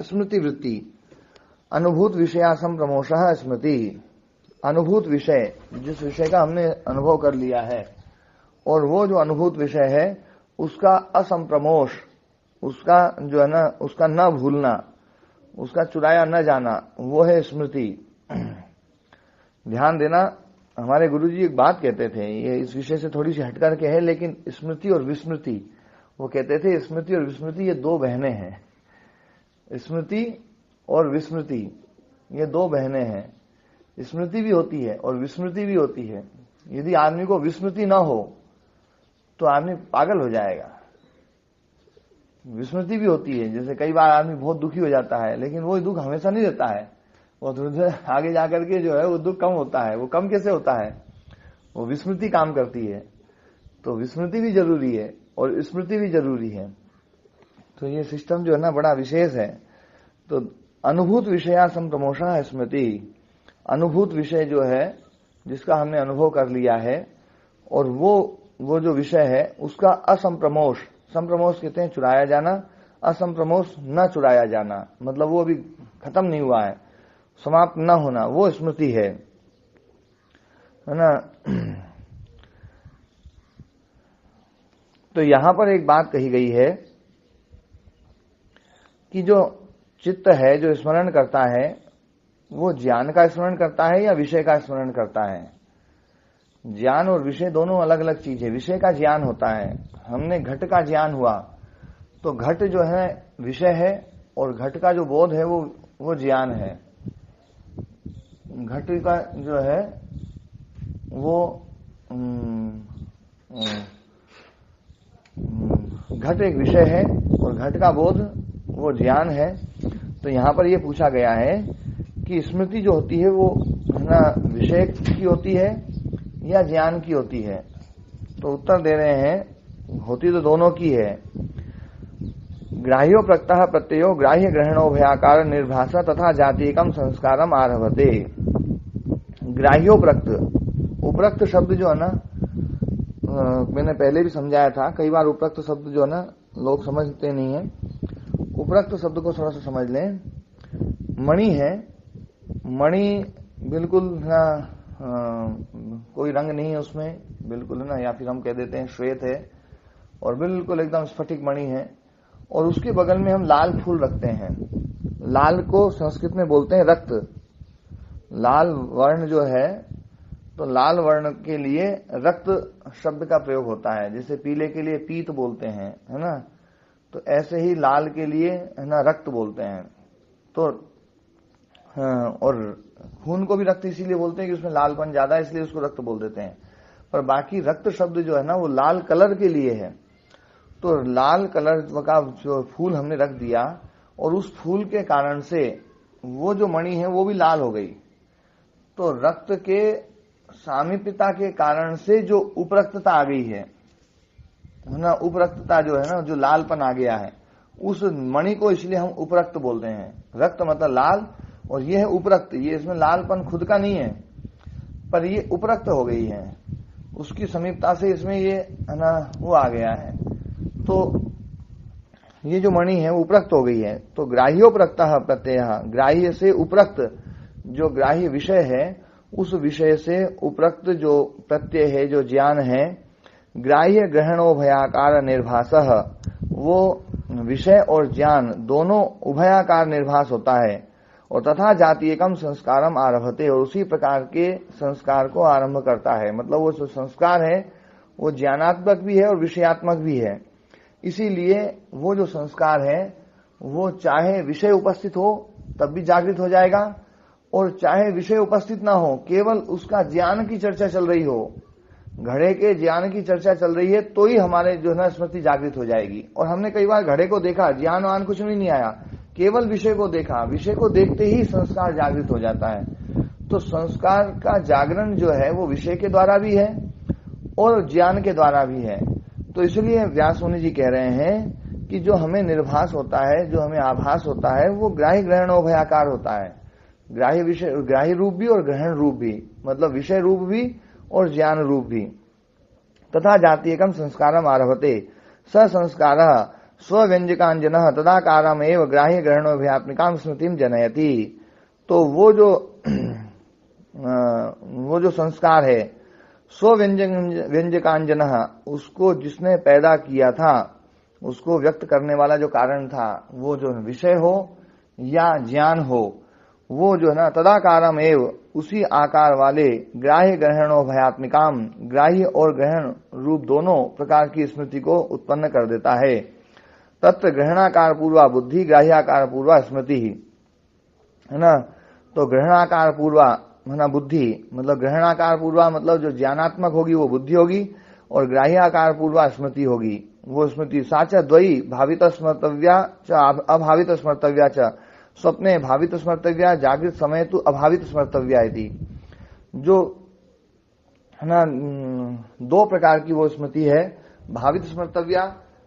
Speaker 1: स्मृति वृत्ति, अनुभूत विषयासम प्रमोषः स्मृति, अनुभूत विषय, जिस विषय का हमने अनुभव कर लिया है और वो जो अनुभूत विषय है उसका असंप्रमोष, उसका जो है ना उसका न भूलना, उसका चुराया न जाना, वो है स्मृति। ध्यान देना, हमारे गुरुजी एक बात कहते थे, ये इस विषय से थोड़ी सी हटकर के है, लेकिन स्मृति और विस्मृति, वो कहते थे स्मृति और विस्मृति ये दो बहनें हैं। स्मृति और विस्मृति ये दो बहनें हैं। स्मृति भी होती है और विस्मृति भी होती है। यदि आदमी को विस्मृति ना हो तो आदमी पागल हो जाएगा। विस्मृति भी होती है, जैसे कई बार आदमी बहुत दुखी हो जाता है, लेकिन वो दुख हमेशा नहीं रहता है, वो थोड़ा आगे जाकर के जो है वो दुख कम होता है। वो कम कैसे होता है? वो विस्मृति काम करती है। तो विस्मृति भी जरूरी है और स्मृति भी जरूरी है। तो ये सिस्टम जो है ना बड़ा विशेष है। तो अनुभूत विषया संप्रमोषण स्मृति, अनुभूत विषय जो है जिसका हमने अनुभव कर लिया है, और वो जो विषय है उसका असंप्रमोष, संप्रमोष कहते हैं चुराया जाना, असंप्रमोष न चुराया जाना, मतलब वो अभी खत्म नहीं हुआ है, समाप्त न होना, वो स्मृति है ना। तो यहां पर एक बात कही गई है कि जो चित्त है जो स्मरण करता है वो ज्ञान का स्मरण करता है या विषय का स्मरण करता है। ज्ञान और विषय दोनों अलग अलग चीज है। विषय का ज्ञान होता है, हमने घट का ज्ञान हुआ तो घट जो है विषय है और घट का जो बोध है वो ज्ञान है। घट का जो है वो घट एक विषय है और घट का बोध वो ज्ञान है। तो यहां पर ये पूछा गया है कि स्मृति जो होती है वो है ना विषय की होती है या ज्ञान की होती है। तो उत्तर दे रहे हैं होती तो दोनों की है। ग्राह्यो प्रत्यय प्रत्ययो ग्राह्य ग्रहणो भयाकार निर्भाषा तथा जातीयकम संस्कारम आरभते। ग्राह्यो प्रक्त, उपरक्त शब्द जो है ना, मैंने पहले भी समझाया था, कई बार उपरक्त शब्द जो है ना लोग समझते नहीं है। उपरक्त शब्द को थोड़ा सा समझ लें। मणि है, मणि बिल्कुल ना कोई रंग नहीं है उसमें, बिल्कुल है ना, या फिर हम कह देते हैं श्वेत है और बिल्कुल एकदम स्फटिक मणि है, और उसके बगल में हम लाल फूल रखते हैं। लाल को संस्कृत में बोलते हैं रक्त। लाल वर्ण जो है, तो लाल वर्ण के लिए रक्त शब्द का प्रयोग होता है। जैसे पीले के लिए पीत बोलते हैं, है ना, तो ऐसे ही लाल के लिए है ना रक्त बोलते हैं। तो और खून को भी रक्त इसीलिए बोलते हैं कि उसमें लालपन ज्यादा है, इसलिए उसको रक्त बोल देते हैं। पर बाकी रक्त शब्द जो है ना वो लाल कलर के लिए है। तो लाल कलर का जो फूल हमने रख दिया और उस फूल के कारण से वो जो मणि है वो भी लाल हो गई। तो रक्त के सामीप्यता के कारण से जो उपरक्तता आ गई है ना, उपरक्तता जो है ना, जो लालपन आ गया है, उस मणि को इसलिए हम उपरक्त बोलते हैं। रक्त मतलब लाल और ये है उपरक्त, ये इसमें लालपन खुद का नहीं है पर ये उपरक्त हो गई है, उसकी समीपता से इसमें ये है ना वो आ गया है। तो ये जो मणि है वो उपरक्त हो गई है। तो ग्राह्योपरक्त प्रत्यय, ग्राह्य से उपरक्त जो ग्राह्य विषय है उस विषय से उपरक्त जो प्रत्यय है, जो ज्ञान है, ग्राह्य ग्रहणो भयाकार निर्भासः, वो विषय और ज्ञान दोनों उभयाकार निर्भास होता है। और तथा जातीयकम संस्कारम आरभते, और उसी प्रकार के संस्कार को आरंभ करता है। मतलब वो जो संस्कार है वो ज्ञानात्मक भी है और विषयात्मक भी है। इसीलिए वो जो संस्कार है वो चाहे विषय उपस्थित हो तब भी जागृत हो जाएगा, और चाहे विषय उपस्थित ना हो, केवल उसका ज्ञान की चर्चा चल रही हो, घड़े के ज्ञान की चर्चा चल रही है, तो ही हमारे जो है स्मृति जागृत हो जाएगी। और हमने कई बार घड़े को देखा, ज्ञान वान कुछ भी नहीं आया, केवल विषय को देखा, विषय को देखते ही संस्कार जागृत हो जाता है। तो संस्कार का जागरण जो है वो विषय के द्वारा भी है और ज्ञान के द्वारा भी है। तो इसलिए व्यास मुनि जी कह रहे हैं कि जो हमें निर्भास होता है, जो हमें आभास होता है, वो ग्राह्य ग्रहणोभयाकार होता है। ग्राह्य विषय, ग्राह्य रूप भी और ग्रहण रूप भी, मतलब विषय रूप भी और ज्ञान रूप भी। तथा जातीयकम संस्कारम आरभते स संस्कार स्वव्यंजकांजन तदाकारम एव ग्राह्य ग्रहणोभयात्मिकाम स्मृतिम जनयति। तो वो जो संस्कार है स्वव्यंजकांजन, उसको जिसने पैदा किया था, उसको व्यक्त करने वाला जो कारण था, वो जो विषय हो या ज्ञान हो, वो जो है ना तदाकारम एव उसी आकार वाले ग्राह्य ग्रहणो भयात्मिकाम ग्राह्य और ग्रहण रूप दोनों प्रकार की स्मृति को उत्पन्न कर देता है। तत्र ग्रहणाकार पूर्वा बुद्धि ग्राह्याकार पूर्वा स्मृति ही है ना। तो ग्रहणाकार पूर्वा है ना बुद्धि, मतलब ग्रहणाकार पूर्वा मतलब जो ज्ञानात्मक होगी वो बुद्धि होगी, और ग्राह्याकार पूर्वा स्मृति होगी वो स्मृति। साच द्वयी भावित स्मर्तव्या च अभावित स्मर्तव्या च स्वप्ने भावित स्मर्तव्या जागृत समय तो अभावित स्मर्तव्या इति। जो है ना दो प्रकार की वो स्मृति है, भावित स्मर्तव्या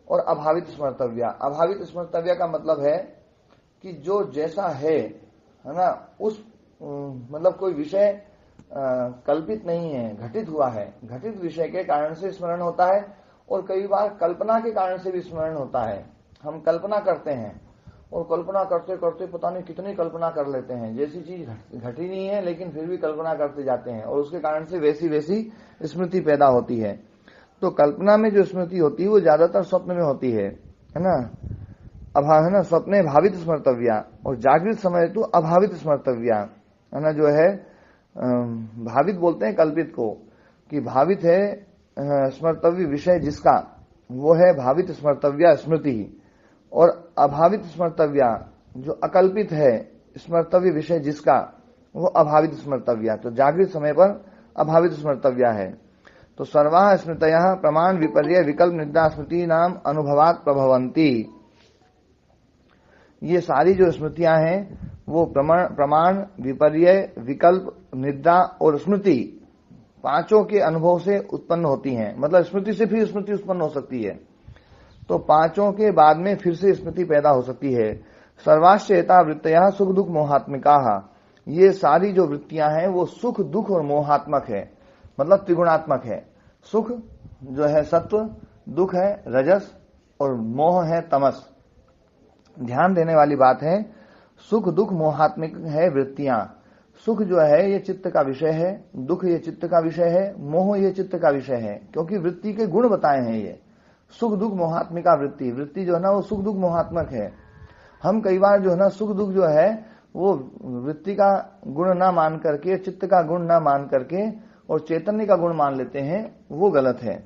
Speaker 1: और अभावित स्मर्तव्या। अभावित स्मर्तव्या का मतलब है कि जो जैसा है ना उस मतलब कोई विषय कल्पित नहीं है, घटित हुआ है, घटित विषय के कारण से स्मरण होता है, और कई बार कल्पना के कारण से भी स्मरण होता है। हम कल्पना करते हैं और कल्पना करते करते पता नहीं कितनी कल्पना कर लेते हैं, जैसी चीज घटी नहीं है लेकिन फिर भी कल्पना करते जाते हैं, और उसके कारण से वैसी वैसी स्मृति पैदा होती है। तो कल्पना में जो स्मृति होती है वो ज्यादातर स्वप्न में होती है ना। अब है ना स्वप्ने भावित स्मर्तव्या और जागृत समय तो अभावित स्मर्तव्या है ना। जो है भावित बोलते हैं कल्पित को, कि भावित है स्मर्तव्य विषय जिसका वो है भावित स्मर्तव्या स्मृति, और अभावित स्मर्तव्या जो अकल्पित है स्मर्तव्य विषय जिसका वो अभावित स्मर्तव्या। तो जागृत समय पर अभावित स्मर्तव्या है। तो सर्वाः स्मृतयः प्रमाण विपर्य विकल्प निद्रा स्मृति नाम अनुभवात् प्रभवन्ति। ये सारी जो स्मृतियां हैं वो प्रमाण विपर्य विकल्प निद्रा और स्मृति पांचों के अनुभव से उत्पन्न होती हैं। मतलब स्मृति से फिर स्मृति उत्पन्न हो सकती है, तो पांचों के बाद में फिर से स्मृति पैदा हो सकती है। सर्वाश्चेता वृत्तयः सुख दुख मोहात्मिकाः। ये सारी जो वृत्तियां हैं वो सुख दुख और मोहात्मक है, मतलब त्रिगुणात्मक है। सुख जो है सत्व, दुख है रजस, और मोह है तमस। ध्यान देने वाली बात है, सुख दुख मोहात्मिक है वृत्तियां। सुख जो है ये चित्त का विषय है, दुख ये चित्त का विषय है, मोह ये चित्त का विषय है, क्योंकि वृत्ति के गुण बताए हैं ये। सुख दुख मोहात्मिका वृत्ति, वृत्ति जो है ना वो सुख दुख मोहात्मक है। हम कई बार जो है ना सुख दुख जो है वो वृत्ति का गुण ना मान करके, चित्त का गुण ना मान करके और चैतन्य का गुण मान लेते हैं, वो गलत है।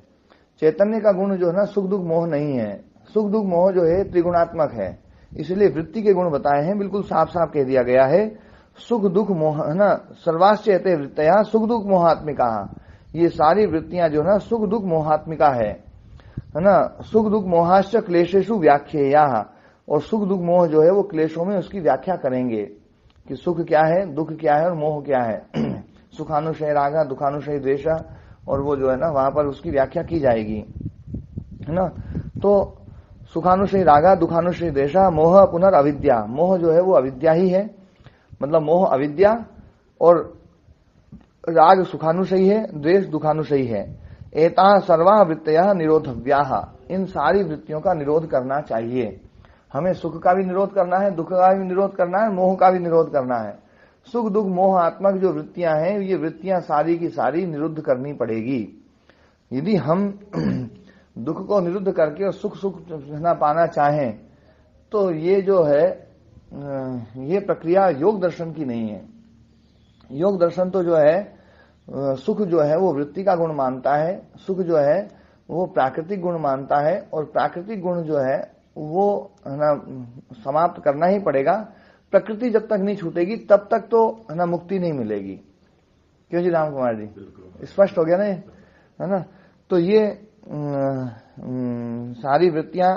Speaker 1: चैतन्य का गुण जो है ना सुख दुख मोह नहीं है, सुख दुख मोह जो है त्रिगुणात्मक है। इसलिए वृत्ति के गुण बताए हैं, बिल्कुल साफ साफ कह दिया गया है सुख दुख मोह है ना। सर्वाश्चेते वृत्तयः सुख दुख मोहात्मिका। ये सारी वृत्तियां जो है ना सुख दुख मोहात्मिका है ना। सुख दुख मोहाश्च क्लेशेषु व्याख्येया, और सुख दुख मोह जो है वो क्लेशों में उसकी व्याख्या करेंगे कि सुख क्या है, दुख क्या है और मोह क्या है। सुखानुशय रागा दुखानुशय द्वेष, और वो जो है ना वहां पर उसकी व्याख्या की जाएगी है ना। तो सुखानुशय रागा दुखानुशय द्वेष मोह पुनर्अविद्या। मोह जो है वो अविद्या ही है, मतलब मोह अविद्या, और राग सुखानुशयी है, द्वेष दुखानुशयी है। एता सर्वा वृत्तयः निरोधव्याः। इन सारी वृत्तियों का निरोध करना चाहिए। हमें सुख का भी निरोध करना है, दुख का भी निरोध करना है, मोह का भी निरोध करना है। सुख दुख मोह आत्मक जो वृत्तियां हैं ये वृत्तियां सारी की सारी निरुद्ध करनी पड़ेगी। यदि हम दुख को निरुद्ध करके और सुख सुख ना पाना चाहें तो ये जो है ये प्रक्रिया योग दर्शन की नहीं है। योग दर्शन तो जो है सुख जो है वो वृत्ति का गुण मानता है, सुख जो है वो प्राकृतिक गुण मानता है, और प्राकृतिक गुण जो है वो है ना समाप्त करना ही पड़ेगा। प्रकृति जब तक नहीं छूटेगी तब तक तो है ना मुक्ति नहीं मिलेगी। क्यों जी राम कुमार जी, स्पष्ट हो गया ना है ना। तो ये सारी वृत्तियां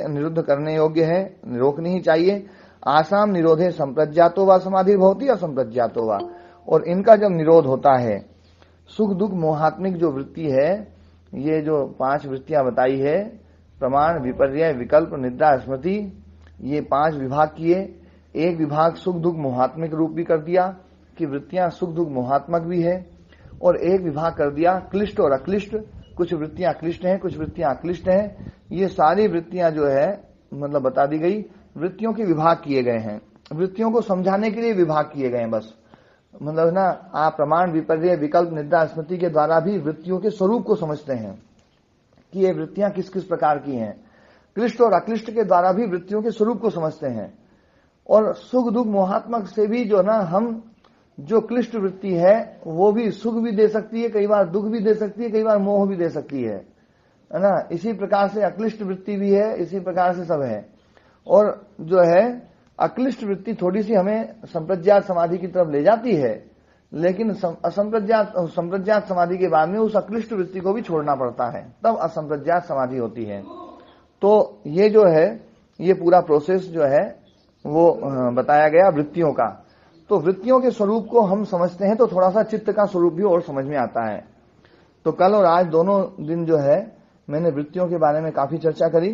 Speaker 1: निरुद्ध करने योग्य है, रोकनी ही चाहिए। आसाम निरोधे संप्रज्ञातो वा समाधि भवति असंप्रज्ञातो वा। और इनका जब निरोध होता है, सुख दुख मोहात्मिक जो वृत्ति है, ये जो पांच वृत्तियां बताई है, प्रमाण विपर्य विकल्प निद्रा स्मृति, ये पांच विभाग किए। एक विभाग सुख दुख मोहात्मिक रूप भी कर दिया कि वृत्तियां सुख दुख मोहात्मक भी है, और एक विभाग कर दिया क्लिष्ट और अक्लिष्ट। कुछ वृत्तियां क्लिष्ट हैं, कुछ वृत्तियां अक्लिष्ट हैं। ये सारी वृत्तियां जो है मतलब बता दी गई। वृत्तियों के विभाग किए गए हैं, वृत्तियों को समझाने के लिए विभाग किए गए हैं बस। मतलब ना आप प्रमाण विपर्य विकल्प निद्रा स्मृति के द्वारा भी वृत्तियों के स्वरूप को समझते हैं कि ये वृत्तियां किस किस प्रकार की हैं। क्लिष्ट और अक्लिष्ट के द्वारा भी वृत्तियों के स्वरूप को समझते हैं। और सुख दुख मोहात्मक से भी जो ना हम जो क्लिष्ट वृत्ति है वो भी सुख भी दे सकती है, कई बार दुख भी दे सकती है, कई बार मोह भी दे सकती है ना। इसी प्रकार से अक्लिष्ट वृत्ति भी है, इसी प्रकार से सब है। और जो है अक्लिष्ट वृत्ति थोड़ी सी हमें संप्रज्ञात समाधि की तरफ ले जाती है, लेकिन संप्रज्ञात समाधि के बाद में उस अक्लिष्ट वृत्ति को भी छोड़ना पड़ता है, तब असंप्रज्ञात समाधि होती है। तो ये जो है ये पूरा प्रोसेस जो है वो बताया गया वृत्तियों का। तो वृत्तियों के स्वरूप को हम समझते हैं तो थोड़ा सा चित्त का स्वरूप भी और समझ में आता है। तो कल और आज दोनों दिन जो है मैंने वृत्तियों के बारे में काफी चर्चा करी।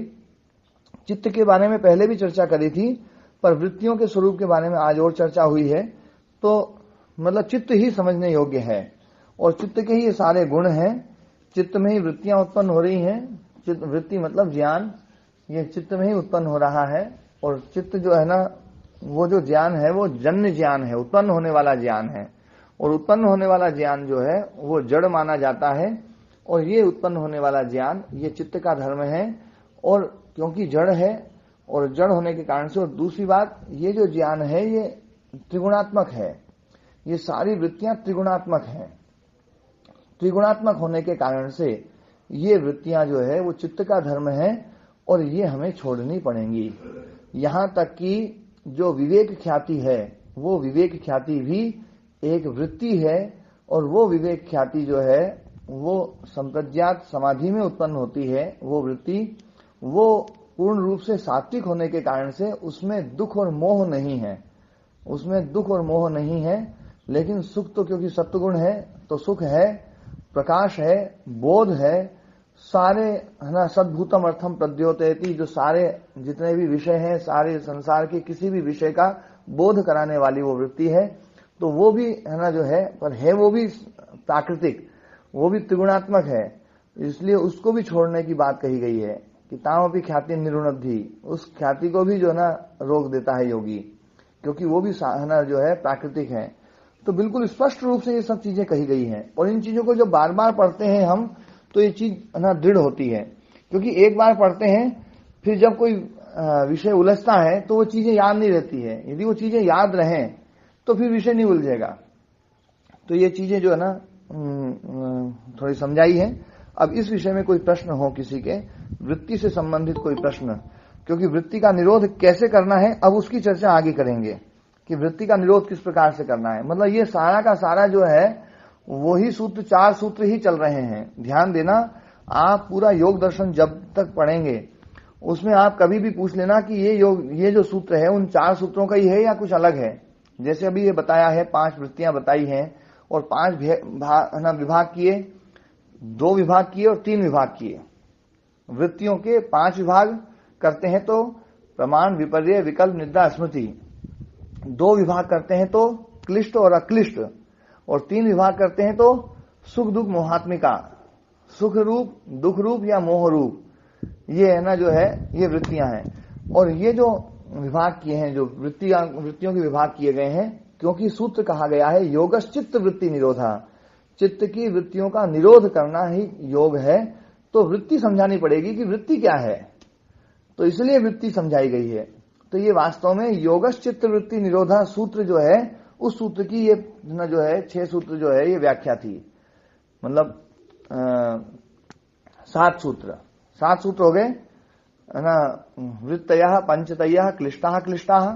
Speaker 1: चित्त के बारे में पहले भी चर्चा करी थी, पर वृत्तियों के स्वरूप के बारे में आज और चर्चा हुई है। तो मतलब चित्त ही समझने योग्य है और चित्त के ही ये सारे गुण हैं। चित्त में ही वृत्तियां उत्पन्न हो रही हैं। वृत्ति मतलब ज्ञान, ये चित्त में ही उत्पन्न हो रहा है। और चित्त जो है ना वो जो ज्ञान है वो जन्य ज्ञान है, उत्पन्न होने वाला ज्ञान है। और उत्पन्न होने वाला ज्ञान जो है वो जड़ माना जाता है। और ये उत्पन्न होने वाला ज्ञान ये चित्त का धर्म है। और क्योंकि जड़ है और जड़ होने के कारण से, और दूसरी बात ये जो ज्ञान है ये त्रिगुणात्मक है। ये सारी वृत्तियां त्रिगुणात्मक हैं। त्रिगुणात्मक होने के कारण से ये वृत्तियां जो है वो चित्त का धर्म है और ये हमें छोड़नी पड़ेंगी। यहां तक कि जो विवेक ख्याति है वो विवेक ख्याति भी एक वृत्ति है। और वो विवेक ख्याति जो है वो संप्रज्ञात समाधि में उत्पन्न होती है। वो वृत्ति वो पूर्ण रूप से सात्विक होने के कारण से उसमें दुख और मोह नहीं है, उसमें दुख और मोह नहीं है। लेकिन सुख तो क्योंकि सत्वगुण है तो सुख है, प्रकाश है, बोध है, सारे है ना सद्भूतम अर्थम प्रद्योतयति, जो सारे जितने भी विषय हैं सारे संसार के किसी भी विषय का बोध कराने वाली वो वृत्ति है। तो वो भी है ना जो है, पर है वो भी प्राकृतिक, वो भी त्रिगुणात्मक है। इसलिए उसको भी छोड़ने की बात कही गई है कि तामपि ख्याति निरुणद्धि, उस ख्याति को भी जो ना रोक देता है योगी, क्योंकि वो भी है ना जो है प्राकृतिक है। तो बिल्कुल स्पष्ट रूप से ये सब चीजें कही गई हैं। और इन चीजों को जब बार बार पढ़ते हैं हम तो ये चीज ना दृढ़ होती है, क्योंकि एक बार पढ़ते हैं फिर जब कोई विषय उलझता है तो वो चीजें याद नहीं रहती है। यदि वो चीजें याद रहें तो फिर विषय नहीं उलझेगा। तो ये चीजें जो है ना थोड़ी समझाई है। अब इस विषय में कोई प्रश्न हो किसी के, वृत्ति से संबंधित कोई प्रश्न, क्योंकि वृत्ति का निरोध कैसे करना है अब उसकी चर्चा आगे करेंगे कि वृत्ति का निरोध किस प्रकार से करना है। मतलब ये सारा का सारा जो है वही सूत्र, 4 सूत्र ही चल रहे हैं। ध्यान देना, आप पूरा योग दर्शन जब तक पढ़ेंगे उसमें आप कभी भी पूछ लेना कि ये जो सूत्र है उन 4 सूत्रों का ही है या कुछ अलग है। जैसे अभी ये बताया है 5 वृत्तियां बताई हैं और 5 विभाग किए, 2 विभाग किए और 3 विभाग किए। वृत्तियों के 5 विभाग करते हैं तो प्रमाण, विपर्य, विकल्प, निद्रा, स्मृति। 2 विभाग करते हैं तो क्लिष्ट और अक्लिष्ट, और 3 विभाग करते हैं तो सुख दुख मोहात्मिका, सुख रूप, दुख रूप या मोह रूप। ये है ना जो है ये वृत्तियां हैं। और ये जो विभाग किए हैं, जो वृत्तियों के विभाग किए गए हैं, क्योंकि सूत्र कहा गया है योगश्चित्त वृत्ति निरोधा, चित्त की वृत्तियों का निरोध करना ही योग है। तो वृत्ति समझानी पड़ेगी कि वृत्ति क्या है, तो इसलिए वृत्ति समझाई गई है। तो ये वास्तव में योगश्चित्त वृत्ति निरोधा सूत्र जो है उस सूत्र की ये ना जो है 6 सूत्र जो है ये व्याख्या थी। मतलब 7 सूत्र हो गए ना। वृत्तयः पंचतयः क्लिष्टाः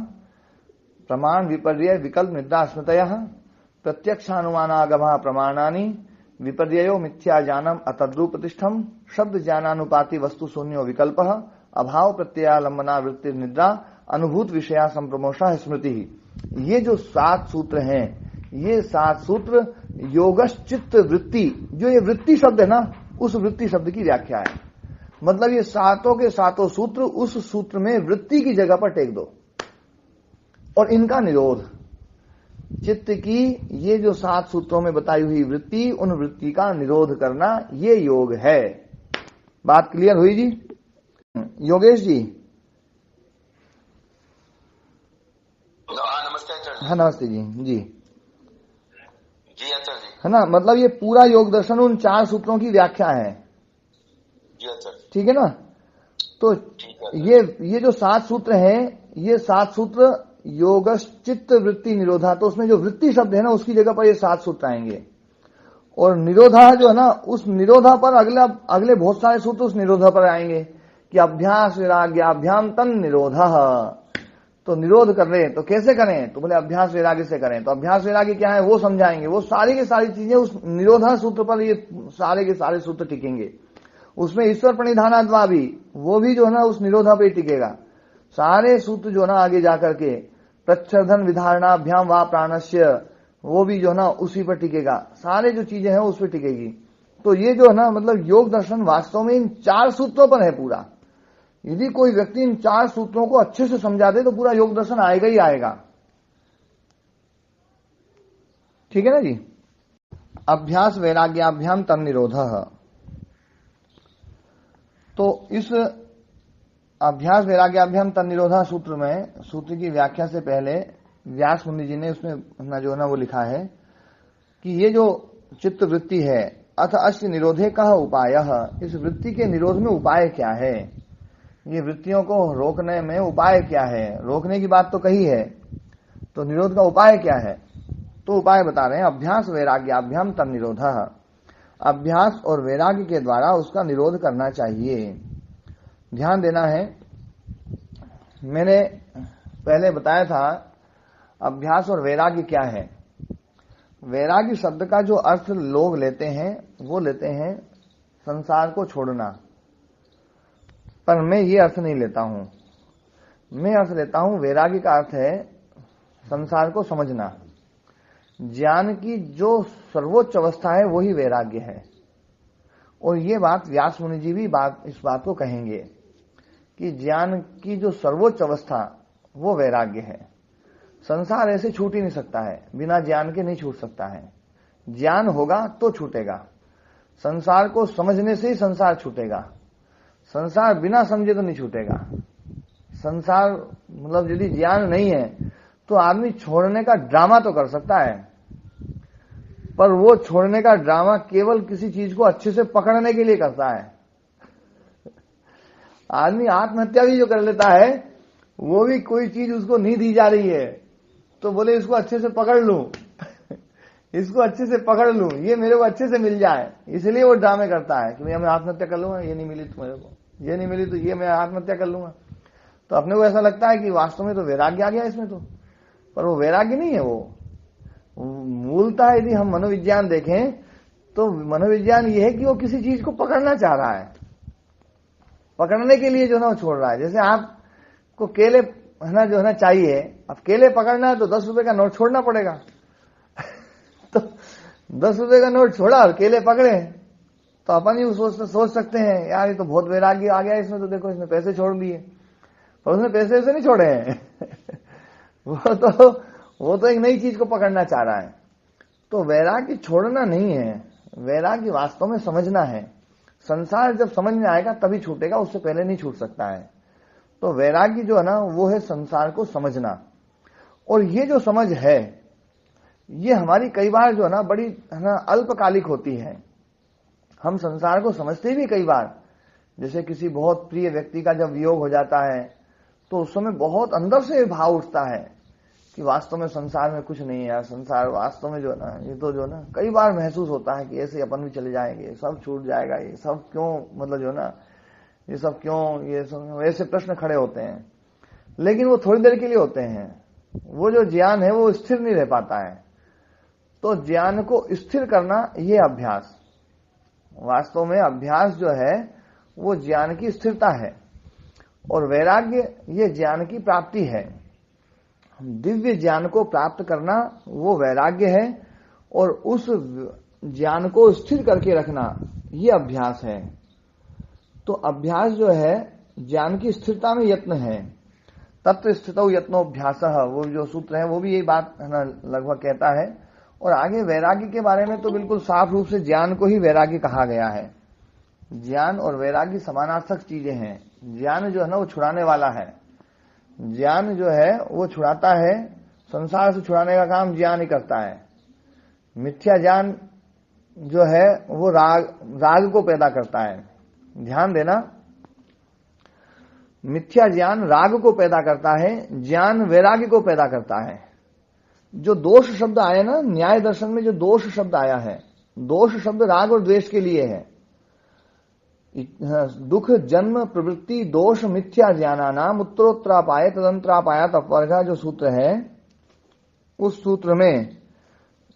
Speaker 1: प्रमाण, विपर्य, विकल्प, निद्रा, स्मृतयः प्रत्यक्षानुमानागमः प्रमाणानि विपर्ययो मिथ्या ज्ञानम अतद्रूपतिष्ठम शब्द ज्ञानानुपाति वस्तु शून्यो विकल्पः अभाव प्रत्ययालंबना वृत्ति निद्रा अनुभूत विषया संप्रमोषा स्मृति। ये जो 7 सूत्र हैं, ये 7 सूत्र योगश्चित्त वृत्ति, जो ये वृत्ति शब्द है ना उस वृत्ति शब्द की व्याख्या है। मतलब ये 7 के 7 सूत्र उस सूत्र में वृत्ति की जगह पर टेक दो और इनका निरोध, चित्त की ये जो 7 सूत्रों में बताई हुई वृत्ति, उन वृत्ति का निरोध करना ये योग है। बात क्लियर हुई जी? योगेश जी?
Speaker 2: नमस्ते आचार्य।
Speaker 1: हाँ नमस्ते जी। जी
Speaker 2: जी आचार्य जी।
Speaker 1: है ना, मतलब ये पूरा योग दर्शन उन 4 सूत्रों की व्याख्या है।
Speaker 2: जी आचार्य।
Speaker 1: ठीक है ना? तो ये जो 7 सूत्र हैं, ये 7 सूत्र योगश्चित्त वृत्ति निरोधा, तो उसमें जो वृत्ति शब्द है ना उसकी जगह पर ये 7 सूत्र आएंगे। और निरोधा जो है ना, उस निरोधा पर अगले बहुत सारे सूत्र उस निरोधा पर आएंगे कि अभ्यास वैराग्याभ्याम तन निरोधा। तो निरोध कर रहे तो कैसे करें, तो बोले अभ्यास वैराग्य से करें। तो अभ्यास वैराग्य क्या है वो समझाएंगे। वो सारी की सारी चीजें उस निरोधा सूत्र पर, ये सारे के सारे सूत्र टिकेंगे। उसमें ईश्वर प्रणिधानाद्वा भी, वो भी जो है ना उस निरोधा पे टिकेगा। सारे सूत्र जो है ना आगे जाकर के प्रच्छर्दन विधारणाभ्याम वा प्राणस्य, वो भी जो है ना उसी पर टिकेगा। सारे जो चीजें हैं उस पर टिकेगी। तो ये जो है ना मतलब योग दर्शन वास्तव में इन 4 सूत्रों पर है पूरा। यदि कोई व्यक्ति इन 4 सूत्रों को अच्छे से समझा दे तो पूरा योग दर्शन आएगा ही आएगा। ठीक है ना जी। अभ्यास वैराग्याभ्याम तन निरोधः। तो इस अभ्यास वैराग्याभ्याम तन निरोधः सूत्र में, सूत्र की व्याख्या से पहले व्यास मुनि जी ने उसमें जो है ना वो लिखा है कि ये जो चित्त वृत्ति है, अथ अस्य निरोधे कः उपायः, इस वृत्ति के निरोध में उपाय क्या है, ये वृत्तियों को रोकने में उपाय क्या है। रोकने की बात तो कही है, तो निरोध का उपाय क्या है, तो उपाय बता रहे हैं। अभ्यास वैराग्याभ्याम तन निरोधः, अभ्यास और वैराग्य के द्वारा उसका निरोध करना चाहिए। ध्यान देना है, मैंने पहले बताया था अभ्यास और वैराग्य क्या है। वैराग्य शब्द का जो अर्थ लोग लेते हैं वो लेते हैं संसार को छोड़ना, पर मैं ये अर्थ नहीं लेता हूं। मैं अर्थ लेता हूं, वैराग्य का अर्थ है संसार को समझना। ज्ञान की जो सर्वोच्च अवस्था है वही वैराग्य है। और ये बात व्यास मुनि जी भी इस बात को कहेंगे कि ज्ञान की जो सर्वोच्च अवस्था वो वैराग्य है। संसार ऐसे छूट ही नहीं सकता है, बिना ज्ञान के नहीं छूट सकता है। ज्ञान होगा तो छूटेगा। संसार को समझने से ही संसार छूटेगा। संसार बिना समझे तो नहीं छूटेगा। संसार मतलब यदि ज्ञान नहीं है तो आदमी छोड़ने का ड्रामा तो कर सकता है, पर वो छोड़ने का ड्रामा केवल किसी चीज को अच्छे से पकड़ने के लिए करता है। आदमी आत्महत्या भी जो कर लेता है वो भी कोई चीज उसको नहीं दी जा रही है तो बोले इसको अच्छे से पकड़ लूं इसको अच्छे से पकड़ लूं, ये मेरे को अच्छे से मिल जाए, इसलिए वो ड्रामे करता है कि भैया मैं आत्महत्या कर लूंगा, ये नहीं मिली तो मेरे को, ये नहीं मिली तो ये मैं आत्महत्या कर लूंगा। तो अपने को ऐसा लगता है कि वास्तव में तो वैराग्य आ गया इसमें, तो पर वो वैराग्य नहीं है। वो मूलतः यदि हम मनोविज्ञान देखें तो मनोविज्ञान ये है कि वो किसी चीज को पकड़ना चाह रहा है, पकड़ने के लिए जो ना वो छोड़ रहा है। जैसे आपको केले है ना जो है ना चाहिए, अब केले पकड़ना है तो 10 रुपए का नोट छोड़ना पड़ेगा तो 10 रुपए का नोट छोड़ा और केले पकड़े तो अपन ही सोच सकते हैं यार ये तो बहुत वैराग्य आ गया इसमें, तो देखो इसने पैसे छोड़ दिए, पर उसने पैसे वैसे नहीं छोड़े हैं वो तो एक नई चीज को पकड़ना चाह रहा है। तो वैराग्य छोड़ना नहीं है, वैराग्य वास्तव में समझना है। संसार जब समझ में आएगा तभी छूटेगा, उससे पहले नहीं छूट सकता है। तो वैराग्य जो है ना वो है संसार को समझना। और ये जो समझ है ये हमारी कई बार जो है ना बड़ी है ना अल्पकालिक होती है। हम संसार को समझते भी कई बार, जैसे किसी बहुत प्रिय व्यक्ति का जब वियोग हो जाता है तो उस समय बहुत अंदर से भाव उठता है कि वास्तव में संसार में कुछ नहीं है यार, संसार वास्तव में जो है ना ये तो जो है ना कई बार महसूस होता है कि ऐसे अपन भी चले जाएंगे, सब छूट जाएगा, ये सब क्यों, मतलब जो है ना ये सब क्यों, ये सब ऐसे प्रश्न खड़े होते हैं। लेकिन वो थोड़ी देर के लिए होते हैं। वो जो ज्ञान है वो स्थिर नहीं रह पाता है। तो ज्ञान को स्थिर करना ये अभ्यास, वास्तव में अभ्यास जो है वो ज्ञान की स्थिरता है और वैराग्य ये ज्ञान की प्राप्ति है। दिव्य ज्ञान को प्राप्त करना वो वैराग्य है और उस ज्ञान को स्थिर करके रखना ये अभ्यास है। तो अभ्यास जो है ज्ञान की स्थिरता में यत्न है। तत्र स्थितौ यत्नोभ्यासः, वो जो सूत्र है वो भी यही बात है ना लगभग कहता है। और आगे वैराग्य के बारे में तो बिल्कुल साफ रूप से ज्ञान को ही वैराग्य कहा गया है। ज्ञान और वैराग्य समानार्थक चीजें हैं। ज्ञान जो है ना वो छुड़ाने वाला है, ज्ञान जो है वो छुड़ाता है, संसार से छुड़ाने का काम ज्ञान ही करता है। मिथ्या ज्ञान जो है वो राग को पैदा करता है। ध्यान देना, मिथ्या ज्ञान राग को पैदा करता है, ज्ञान वैराग्य को पैदा करता है। जो दोष शब्द आया ना न्याय दर्शन में, जो दोष शब्द आया है, दोष शब्द राग और द्वेष के लिए है। दुख जन्म प्रवृत्ति दोष मिथ्या ज्ञानानाम उत्तरोत्तरापाय तदंतरापाया तत्वर्गा जो सूत्र है, उस सूत्र में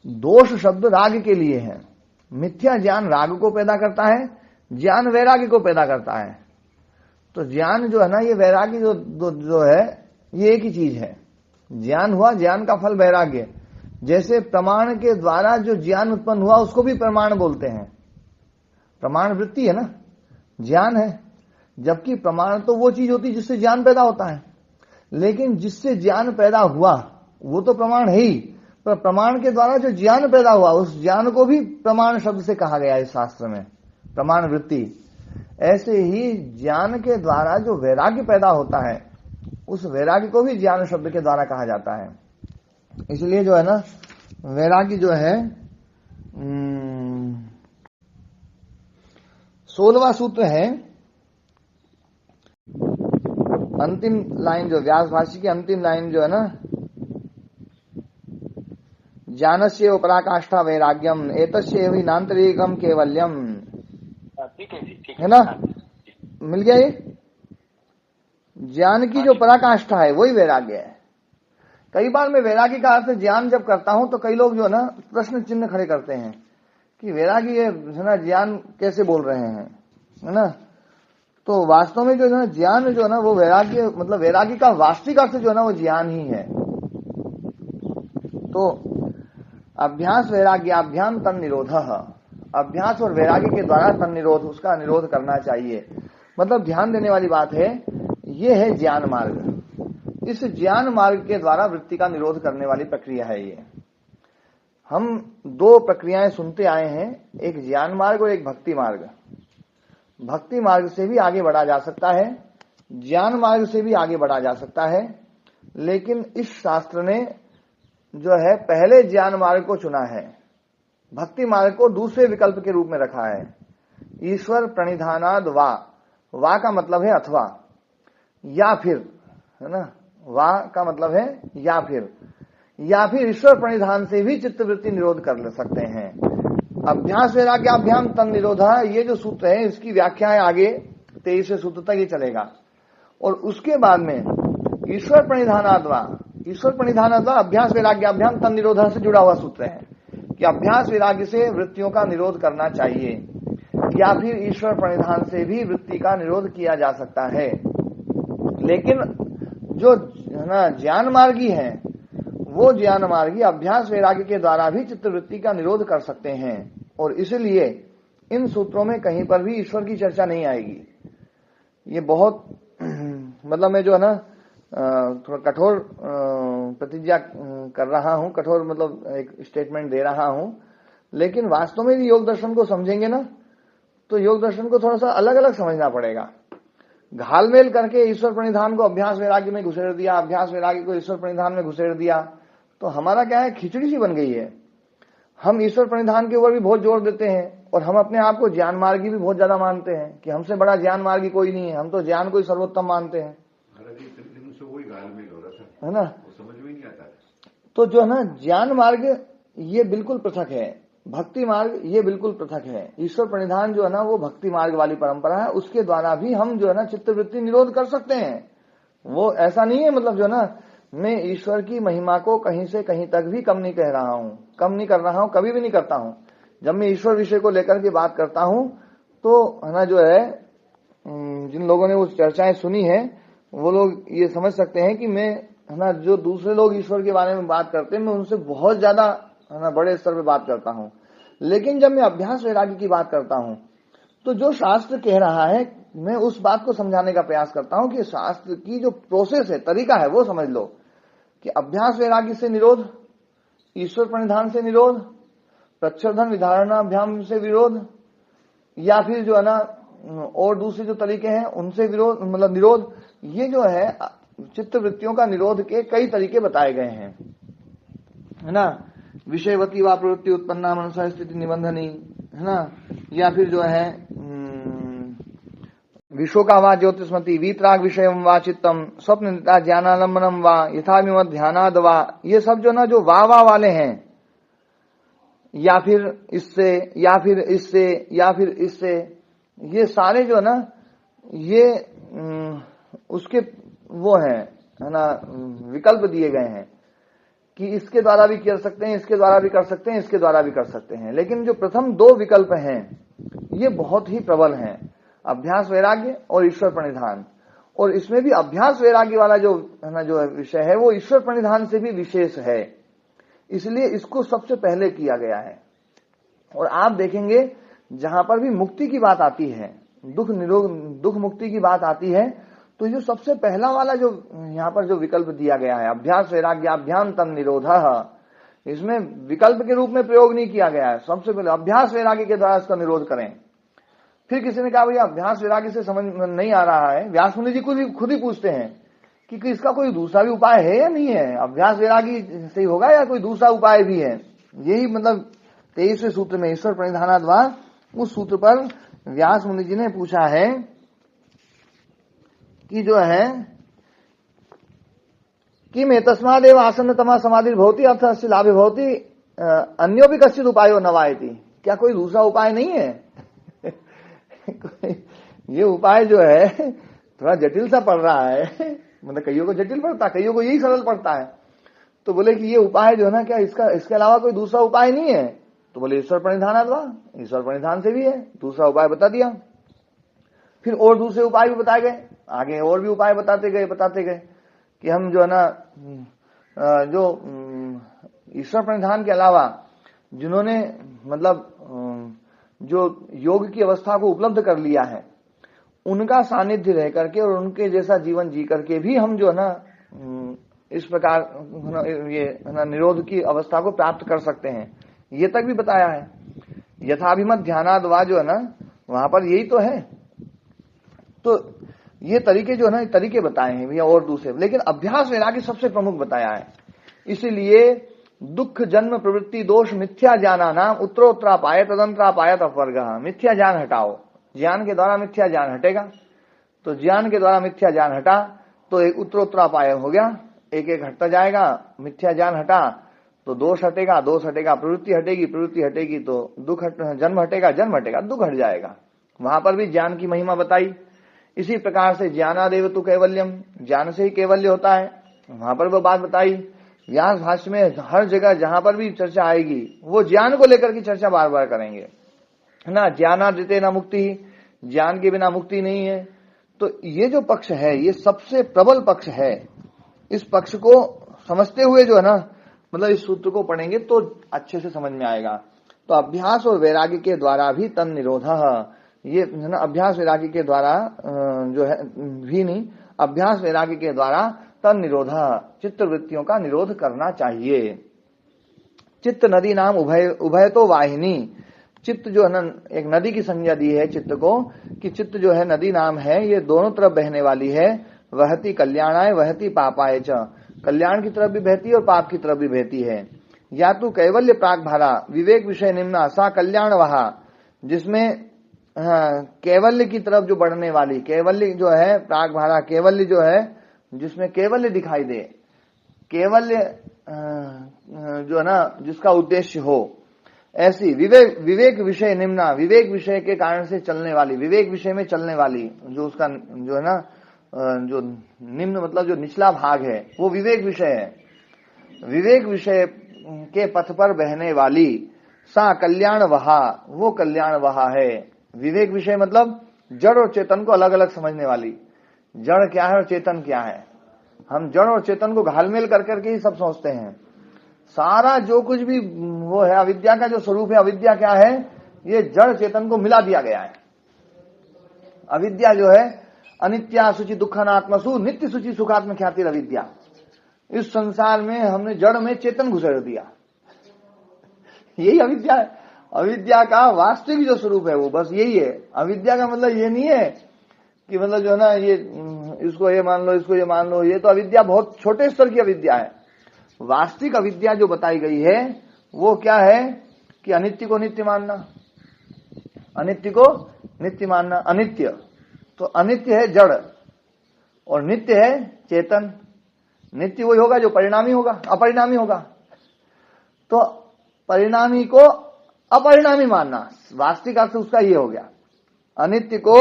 Speaker 1: दोष शब्द राग के लिए है। मिथ्या ज्ञान राग को पैदा करता है, ज्ञान वैराग्य को पैदा करता है। तो ज्ञान जो है ना, ये वैराग्य जो है ये एक ही चीज है। ज्ञान हुआ, ज्ञान का फल वैराग्य। जैसे प्रमाण के द्वारा जो ज्ञान उत्पन्न हुआ उसको भी प्रमाण बोलते हैं। प्रमाण वृत्ति है ना, ज्ञान है। जबकि प्रमाण तो वो चीज होती है जिससे ज्ञान पैदा होता है, लेकिन जिससे ज्ञान पैदा हुआ वो तो प्रमाण है ही, पर प्रमाण के द्वारा जो ज्ञान पैदा हुआ उस ज्ञान को भी प्रमाण शब्द से कहा गया है इस शास्त्र में, प्रमाण वृत्ति। ऐसे ही ज्ञान के द्वारा जो वैराग्य पैदा होता है उस वैराग्य को भी ज्ञान शब्द के द्वारा कहा जाता है। इसलिए जो है ना, वैराग्य जो है 16वां सूत्र है, अंतिम लाइन जो व्यास भाष्य की अंतिम लाइन जो है ना, ज्ञानस्य पराकाष्ठा वैराग्यम एतस्य हि नान्तरिकम केवल्यम,
Speaker 2: ठीक है जी, ठीक
Speaker 1: है ना, मिल गया ये। ज्ञान की जो पराकाष्ठा है वही वैराग्य है। कई बार मैं वैराग्य का अर्थ ज्ञान जब करता हूं तो कई लोग जो है ना प्रश्न चिन्ह खड़े करते हैं कि वैराग्य है ना ज्ञान कैसे बोल रहे हैं, है ना। तो वास्तव में जो है ना ज्ञान जो है ना वो वैराग्य, मतलब वैराग्य का वास्तविक अर्थ जो है ना वो ज्ञान ही है। तो अभ्यास वैराग्याभ्याम तन निरोध, अभ्यास और वैराग्य के द्वारा तन निरोध, उसका निरोध करना चाहिए। मतलब ध्यान देने वाली बात है, ये है ज्ञान मार्ग। इस ज्ञान मार्ग के द्वारा वृत्ति का निरोध करने वाली प्रक्रिया है ये। हम दो प्रक्रियाएं सुनते आए हैं, एक ज्ञान मार्ग और एक भक्ति मार्ग। भक्ति मार्ग से भी आगे बढ़ा जा सकता है, ज्ञान मार्ग से भी आगे बढ़ा जा सकता है, लेकिन इस शास्त्र ने जो है पहले ज्ञान मार्ग को चुना है, भक्ति मार्ग को दूसरे विकल्प के रूप में रखा है। ईश्वर प्रणिधानाद वा का मतलब है अथवा, या फिर, है ना, वा का मतलब है या फिर ईश्वर प्रणिधान से भी चित्तवृत्ति निरोध कर सकते हैं। अभ्यास वैराग्याभ्याम तन निरोधा, ये जो सूत्र है इसकी व्याख्या है आगे 23वें सूत्र तक ये चलेगा। और उसके बाद में ईश्वर प्रणिधानाद्वा, ईश्वर प्रणिधानाद्वा अभ्यास वैराग्याभ्याम तन निरोधा से जुड़ा हुआ सूत्र है कि अभ्यास वैराग्य से वृत्तियों का निरोध करना चाहिए, या फिर ईश्वर प्रणिधान से भी वृत्ति का निरोध किया जा सकता है। लेकिन जो है ना ज्ञान मार्गी है, वो ज्ञान मार्गी अभ्यास वैराग्य के द्वारा भी चित्तवृत्ति का निरोध कर सकते हैं। और इसलिए इन सूत्रों में कहीं पर भी ईश्वर की चर्चा नहीं आएगी। ये बहुत मतलब मैं जो है ना थोड़ा कठोर प्रतिज्ञा कर रहा हूं, कठोर मतलब एक स्टेटमेंट दे रहा हूं, लेकिन वास्तव में योग दर्शन को समझेंगे ना तो योग दर्शन को थोड़ा सा अलग अलग समझना पड़ेगा। घालमेल करके ईश्वर प्रणिधान को अभ्यास वैराग्य में घुसेड़ दिया, अभ्यास वैराग्य को ईश्वर प्रणिधान में घुसेड़ दिया, तो हमारा क्या है, खिचड़ी सी बन गई है। हम ईश्वर प्रणिधान के ऊपर भी बहुत जोर देते हैं और हम अपने आप को ज्ञान मार्गी भी बहुत ज्यादा मानते हैं कि हमसे बड़ा ज्ञान मार्गी कोई नहीं है, हम तो ज्ञान को ही सर्वोत्तम मानते हैं, है ना।
Speaker 3: समझ में नहीं आता।
Speaker 1: तो जो है ना ज्ञान मार्ग ये बिल्कुल पृथक है, भक्ति मार्ग ये बिल्कुल पृथक है। ईश्वर प्रणिधान जो है ना वो भक्ति मार्ग वाली परंपरा है, उसके द्वारा भी हम जो है ना चित्तवृत्ति निरोध कर सकते हैं। वो ऐसा नहीं है, मतलब जो है ना मैं ईश्वर की महिमा को कहीं से कहीं तक भी कम नहीं कह रहा हूं, कम नहीं कर रहा हूं, कभी भी नहीं करता हूं। जब मैं ईश्वर विषय को लेकर के बात करता हूं तो है ना जो है जिन लोगों ने वो चर्चाएं सुनी है वो लोग ये समझ सकते हैं कि मैं है ना जो दूसरे लोग ईश्वर के बारे में बात करते हैं मैं उनसे बहुत ज्यादा है ना बड़े स्तर पे बात करता हूं। लेकिन जब मैं अभ्यास वैराग्य की बात करता हूं तो जो शास्त्र कह रहा है मैं उस बात को समझाने का प्रयास करता हूं कि शास्त्र की जो प्रोसेस है, तरीका है, वो समझ लो कि अभ्यास वैराग्य से निरोध, ईश्वर प्रणिधान से निरोध, प्रच्छर्धन विधारणाभ्याम से विरोध, या फिर जो है ना और दूसरे जो तरीके हैं उनसे विरोध, मतलब निरोध। ये जो है चित्त वृत्तियों का निरोध के कई तरीके बताए गए हैं, है ना। विषयवती व प्रवृत्ति उत्पन्ना मनसा स्थिति निबंधनी, है ना, या फिर जो है विशोका वा ज्योतिष्मति वीतराग विषयम वा चित्तम स्वप्न निता ज्ञानालंबनम वा यथाभिमत ध्यानाद वा, ये सब जो ना जो वाह वाले हैं, या फिर इससे या फिर इससे या फिर इससे, ये सारे जो ना ये उसके वो है ना विकल्प दिए गए हैं कि इसके द्वारा भी कर सकते हैं, इसके द्वारा भी कर सकते हैं, इसके द्वारा भी कर सकते हैं। लेकिन जो प्रथम दो विकल्प हैं ये बहुत ही प्रबल हैं, अभ्यास वैराग्य और ईश्वर प्रणिधान। और इसमें भी अभ्यास वैराग्य वाला जो है ना जो विषय है वो ईश्वर प्रणिधान से भी विशेष है, इसलिए इसको सबसे पहले किया गया है। और आप देखेंगे जहां पर भी मुक्ति की बात आती है, दुख मुक्ति की बात आती है, तो जो सबसे पहला वाला जो यहाँ पर जो विकल्प दिया गया है अभ्यास वैराग्याभ्याम तम निरोधः, इसमें विकल्प के रूप में प्रयोग नहीं किया गया है। सबसे पहले अभ्यास वैराग्य के द्वारा इसका निरोध करें। फिर किसी ने कहा भैया अभ्यास वैराग्य से समझ नहीं आ रहा है, व्यास मुनि जी खुद ही पूछते हैं कि इसका कोई दूसरा भी उपाय है या नहीं है, अभ्यास वैराग्य से ही होगा या कोई दूसरा उपाय भी है। यही मतलब 23वें सूत्र में ईश्वर प्रणिधानाद्वा, उस सूत्र पर व्यास मुनि जी ने पूछा है कि जो है कि मैं तस्मादेव आसन्न तमा समाधि भवती अर्थ से लाभ भवती अन्यो भी कश्चित उपायो नवायती, क्या कोई दूसरा उपाय नहीं है? ये उपाय जो है थोड़ा जटिल सा पड़ रहा है, मतलब कईयों को जटिल पड़ता, कईयों को यही सरल पड़ता है। तो बोले कि ये उपाय जो है ना क्या इसके अलावा कोई दूसरा उपाय नहीं है? तो बोले ईश्वर प्रणिधानाद्वा, ईश्वर प्रणिधान से भी है, दूसरा उपाय बता दिया। फिर और दूसरे उपाय भी बताए गए, आगे और भी उपाय बताते गए कि हम जो है ना जो ईश्वर प्रणिधान के अलावा जिन्होंने मतलब जो योग की अवस्था को उपलब्ध कर लिया है उनका सानिध्य रह करके और उनके जैसा जीवन जी करके भी हम जो है ना इस प्रकार ये है ना निरोध की अवस्था को प्राप्त कर सकते हैं, ये तक भी बताया है। यथाभिमत ध्यानाद्वा जो है ना वहां पर यही तो है। तो ये तरीके जो है ना तरीके बताए हैं भैया और दूसरे, लेकिन अभ्यास वैराग्य सबसे प्रमुख बताया है। इसीलिए दुख जन्म प्रवृत्ति दोष मिथ्या ज्ञाना नाम उत्तरोत्तरापाय तदंतरापायत अपवर्ग, मिथ्या ज्ञान हटाओ, ज्ञान के द्वारा मिथ्या ज्ञान हटेगा, तो ज्ञान के द्वारा मिथ्या ज्ञान हटा तो एक उत्तरोत्तरापाय हो गया, एक एक हटता जाएगा। मिथ्या ज्ञान हटा तो दोष हटेगा, प्रवृत्ति हटेगी तो दुख जन्म हटेगा, दुख हट जाएगा। वहां पर भी ज्ञान की महिमा बताई। इसी प्रकार से ज्ञानादेव तु कैवल्यम, ज्ञान से ही कैवल्य होता है, वहां पर वो बात बताई। व्यास भाष्य में हर जगह जहां पर भी चर्चा आएगी वो ज्ञान को लेकर की चर्चा बार बार करेंगे, है ना। ज्ञानादृते न मुक्ति, ज्ञान के बिना मुक्ति नहीं है। तो ये जो पक्ष है ये सबसे प्रबल पक्ष है। इस पक्ष को समझते हुए जो है ना मतलब इस सूत्र को पढ़ेंगे तो अच्छे से समझ में आएगा। तो अभ्यास और वैराग्य के द्वारा भी तन निरोधः, ये है ना अभ्यास वैराग्य के द्वारा जो है भी नहीं, अभ्यास वैराग्य के द्वारा तन निरोधः, चित्त वृत्तियों का निरोध करना चाहिए। चित्त नदी नाम उभय तो वाहिनी, चित्त जो है ना एक नदी की संज्ञा दी है चित्त को कि चित्त जो है नदी नाम है, ये दोनों तरफ बहने वाली है। वहती कल्याणाय वहती पापाय च, कल्याण की तरफ भी बहती है और पाप की तरफ भी बहती है। या तो कैवल्य प्राग भारा विवेक विषय निम्ना सा कल्याण वहा, जिसमें कैवल्य की तरफ जो बढ़ने वाली, कैवल्य जो है प्राग भारा, कैवल्य जो है जिसमें कैवल्य दिखाई दे, कैवल्य जो है ना जिसका उद्देश्य हो, ऐसी विवेक विषय निम्ना, विवेक विषय के कारण से चलने वाली, विवेक विषय में चलने वाली, जो उसका जो है ना जो निम्न मतलब जो निचला भाग है वो विवेक विषय है, विवेक विषय के पथ पर बहने वाली, सा कल्याण वहा, वो कल्याण वहा है। विवेक विषय मतलब जड़ और चेतन को अलग अलग समझने वाली, जड़ क्या है और चेतन क्या है। हम जड़ और चेतन को घालमेल कर करके ही सब सोचते हैं। सारा जो कुछ भी वो है अविद्या का जो स्वरूप है, अविद्या क्या है, ये जड़ चेतन को मिला दिया गया है। अविद्या जो है अनित्या शुचि दुखनात्मसु नित्य शुचि सुखात्म ख्याति अविद्या, इस संसार में हमने जड़ में चेतन घुसेड़ दिया, यही अविद्या है। अविद्या का वास्तविक जो स्वरूप है वो बस यही है। अविद्या का मतलब ये नहीं है कि मतलब जो है ना ये इसको ये मान लो, इसको ये मान लो, ये तो अविद्या बहुत छोटे स्तर की अविद्या है। वास्तविक अविद्या जो बताई गई है वो क्या है कि अनित्य को नित्य मानना, अनित्य को नित्य मानना, अनित्य तो अनित्य है जड़ और नित्य है चेतन। नित्य वही होगा जो परिणामी होगा, अपरिणामी होगा। तो परिणामी को अपरिणामी मानना वास्तविक अर्थ उसका ये हो गया। अनित्य को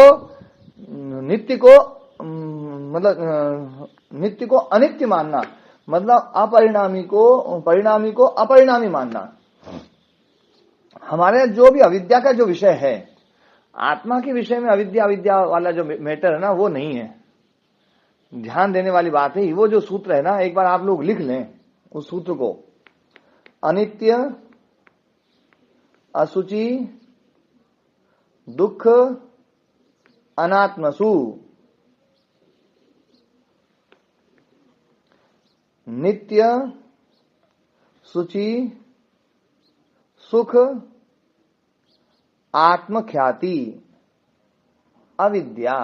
Speaker 1: नित्य को मतलब नित्य को अनित्य मानना मतलब अपरिणामी को अपरिणामी मानना। हमारे जो भी अविद्या का जो विषय है, आत्मा के विषय में अविद्या वाला जो मैटर है ना, वो नहीं है। ध्यान देने वाली बात है। वो जो सूत्र है ना, एक बार आप लोग लिख लें उस सूत्र को। अनित्य, असुचि, दुख, अनात्मसु, नित्य, शुचि, सुख, आत्मख्याति, अविद्या।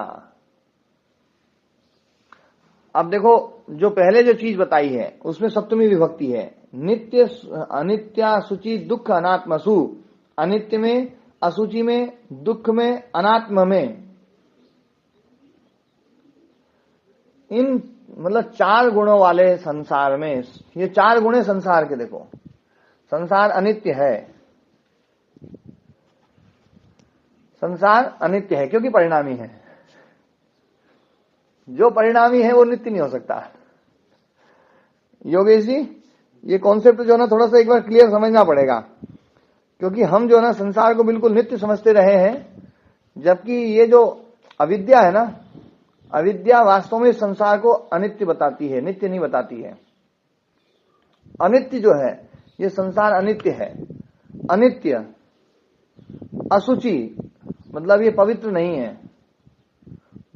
Speaker 1: अब देखो, जो पहले जो चीज बताई है उसमें सप्तमी विभक्ति है। नित्य, अनित्या, शुचि, दुख, अनात्मसु। अनित्य में, असुचि में, दुख में, अनात्म में, इन मतलब 4 गुणों वाले संसार में, ये 4 गुण है संसार के। देखो, संसार अनित्य है। संसार अनित्य है क्योंकि परिणामी है। जो परिणामी है वो नित्य नहीं हो सकता। योगेश जी, ये कॉन्सेप्ट जो है ना, थोड़ा सा एक बार क्लियर समझना पड़ेगा, क्योंकि हम जो है ना संसार को बिल्कुल नित्य समझते रहे हैं, जबकि ये जो अविद्या है ना, अविद्या वास्तव में संसार को अनित्य बताती है, नित्य नहीं बताती है। अनित्य जो है, ये संसार अनित्य है। अनित्य, असुचि मतलब ये पवित्र नहीं है।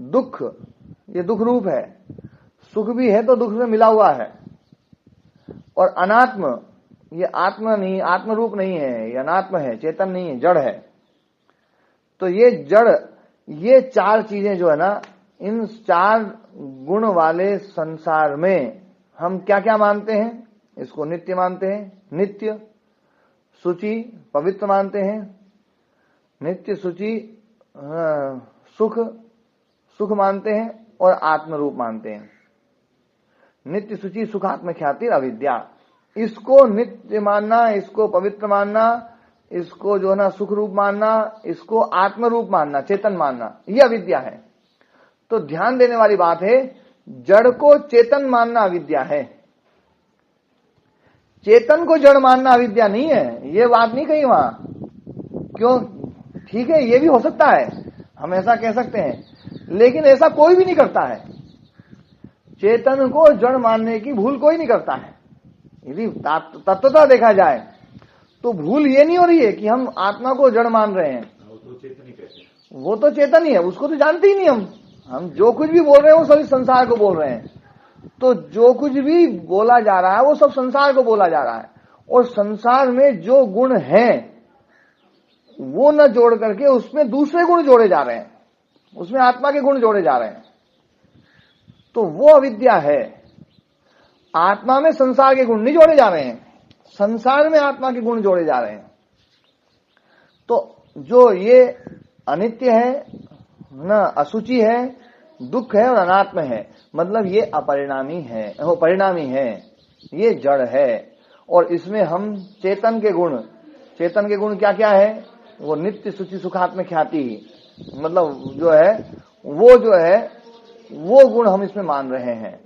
Speaker 1: दुख, ये दुख रूप है। सुख भी है तो दुख में मिला हुआ है। और अनात्म, ये आत्मा नहीं, आत्म रूप नहीं है, ये अनात्म है, चेतन नहीं है, जड़ है। तो ये जड़, ये 4 चीजें जो है ना, इन 4 गुण वाले संसार में हम क्या क्या मानते हैं? इसको नित्य मानते हैं, नित्य। शुचि, पवित्र मानते हैं। नित्य, शुचि, सुख मानते हैं और आत्म रूप मानते हैं। नित्य, शुचि, सुख, आत्म ख्याति, अविद्या। इसको नित्य मानना, इसको पवित्र मानना, इसको जो है ना सुख रूप मानना, इसको आत्म रूप मानना, चेतन मानना, ये अविद्या है। तो ध्यान देने वाली बात है, जड़ को चेतन मानना अविद्या है। चेतन को जड़ मानना अविद्या नहीं है। ये बात नहीं कही वहां। क्यों? ठीक है, ये भी हो सकता है, हम ऐसा कह सकते हैं, लेकिन ऐसा कोई भी नहीं करता है। चेतन को जड़ मानने की भूल कोई नहीं करता है। यदि तत्वता देखा जाए तो भूल ये नहीं हो रही है कि हम आत्मा को जड़ मान रहे हैं। वो तो चेतन ही है, उसको तो जानते ही नहीं हम जो कुछ भी बोल रहे हैं वो सभी संसार को बोल रहे हैं। तो जो कुछ भी बोला जा रहा है वो सब संसार को बोला जा रहा है। और संसार में जो गुण हैं वो न जोड़ करके उसमें दूसरे गुण जोड़े जा रहे हैं, उसमें आत्मा के गुण जोड़े जा रहे हैं। तो वो अविद्या है। आत्मा में संसार के गुण नहीं जोड़े जा रहे हैं, संसार में आत्मा के गुण जोड़े जा रहे हैं। तो जो ये अनित्य है ना, असुचि है, दुख है और अनात्म है, मतलब ये अपरिणामी है, वो परिणामी है, ये जड़ है। और इसमें हम चेतन के गुण क्या क्या है? वो नित्य, शुचि, सुखात्म ख्याति, मतलब जो है वो गुण हम इसमें मान रहे हैं।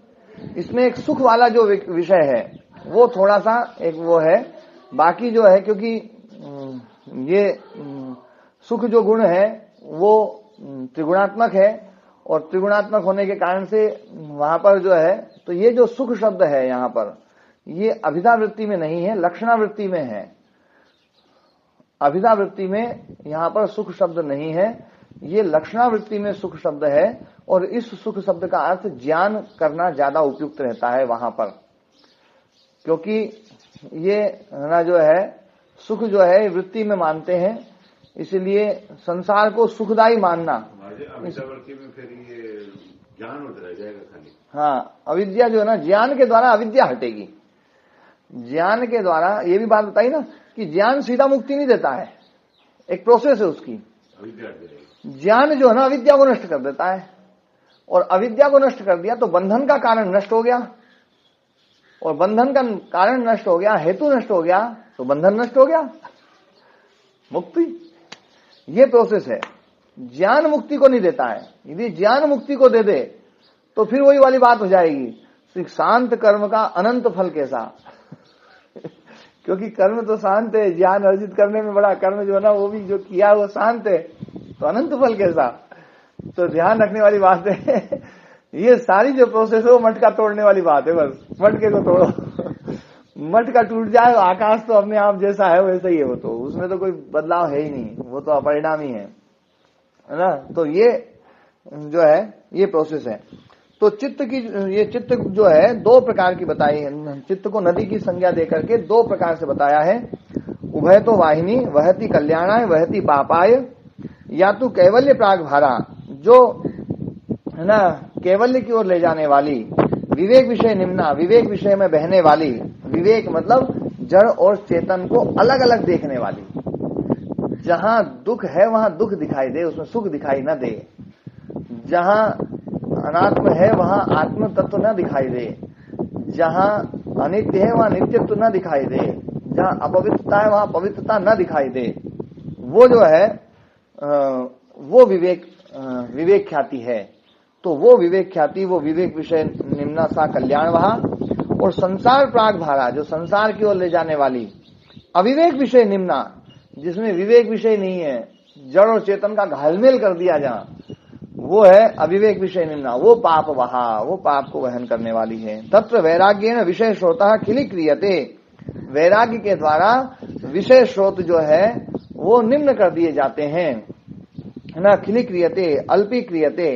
Speaker 1: इसमें एक सुख वाला जो विषय है वो थोड़ा सा एक वो है। बाकी जो है, क्योंकि ये सुख जो गुण है वो त्रिगुणात्मक है, और त्रिगुणात्मक होने के कारण से वहां पर जो है, तो ये जो सुख शब्द है यहाँ पर, ये अभिधा वृत्ति में नहीं है, लक्षणावृत्ति में है। अभिधा वृत्ति में यहाँ पर सुख शब्द नहीं है, ये लक्षणावृत्ति में सुख शब्द है। और इस सुख शब्द का अर्थ ज्ञान करना ज्यादा उपयुक्त रहता है वहां पर, क्योंकि ये ना जो है सुख जो है वृत्ति में मानते हैं, इसलिए संसार को सुखदायी मानना।
Speaker 2: अविद्यावृत्ति में फिर ये ज्ञान होता रह जाएगा खाली।
Speaker 1: हाँ, अविद्या जो है ना, ज्ञान के द्वारा अविद्या हटेगी। ज्ञान के द्वारा, ये भी बात बताई ना कि ज्ञान सीधा मुक्ति नहीं देता है, एक प्रोसेस है उसकी।
Speaker 2: अविद्या हट जाएगी।
Speaker 1: ज्ञान जो है ना अविद्या को नष्ट कर देता है, और अविद्या को नष्ट कर दिया तो बंधन का कारण नष्ट हो गया, और बंधन का कारण नष्ट हो गया, हेतु नष्ट हो गया, तो बंधन नष्ट हो गया, मुक्ति। ये प्रोसेस है। ज्ञान मुक्ति को नहीं देता है। यदि ज्ञान मुक्ति को दे दे तो फिर वही वाली बात हो जाएगी, शांत कर्म का अनंत फल कैसा। क्योंकि कर्म तो शांत है, ज्ञान अर्जित करने में बड़ा कर्म जो है ना वो भी जो किया वो शांत है, तो अनंत फल कैसा। तो ध्यान रखने वाली बात है ये सारी जो प्रोसेस है वो मटका तोड़ने वाली बात है। बस मटके को तोड़ो, मटका टूट जाए, आकाश तो अपने आप जैसा है वैसा ही है, वो तो उसमें तो कोई बदलाव है ही नहीं, वो तो अपरिणामी है ना। तो ये जो है ये प्रोसेस है। तो चित्त की, ये चित्त जो है दो प्रकार की बताई है। चित्त को नदी की संज्ञा देकर के दो प्रकार से बताया है। उभय तो वाहिनी वहती कल्याणाय वहती पापाय, या तो कैवल्य प्राग भारा जो है ना कैवल्य की ओर ले जाने वाली, विवेक विषय निम्ना विवेक विषय में बहने वाली, विवेक मतलब जड़ और चेतन को अलग अलग देखने वाली। जहां दुख है वहां दुख दिखाई दे, उसमें सुख दिखाई न दे। जहां अनात्म है वहां आत्म तत्व न दिखाई दे। जहां अनित्य है वहां नित्यत्व न दिखाई दे। जहां अपवित्रता है वहां पवित्रता न दिखाई दे। वो जो है वो विवेक ख्याति है। तो वो विवेक ख्याति, वो विवेक विषय निम्ना सा कल्याण वहा। और संसार प्राग भारा जो संसार की ओर ले जाने वाली, अविवेक विषय निम्ना जिसमें विवेक विषय नहीं है, जड़ और चेतन का घालमेल कर दिया जहां, वो है अविवेक विषय निम्ना, वो पाप वहा, वो पाप को वहन करने वाली है। तत्र वैराग्येन विषय श्रोता खिली क्रियते, वैराग्य के द्वारा विषय श्रोत जो है वो निम्न कर दिए जाते हैं, है ना। खिली क्रियते अल्पी क्रियते,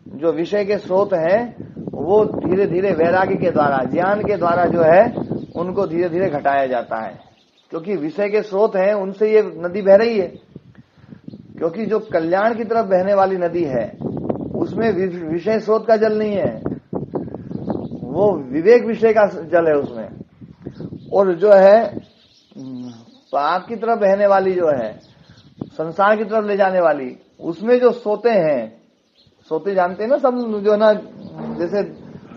Speaker 1: जो विषय के स्रोत हैं वो धीरे धीरे वैराग्य के द्वारा, ज्ञान के द्वारा जो है उनको धीरे धीरे घटाया जाता है। क्योंकि विषय के स्रोत हैं उनसे ये नदी बह रही है। क्योंकि जो कल्याण की तरफ बहने वाली नदी है उसमें विषय स्रोत का जल नहीं है, वो विवेक विषय का जल है उसमें। और जो है पाप की तरफ बहने वाली जो है, संसार की तरफ ले जाने वाली, उसमें जो सोते हैं, सोते जानते हैं ना सब, जो है ना जैसे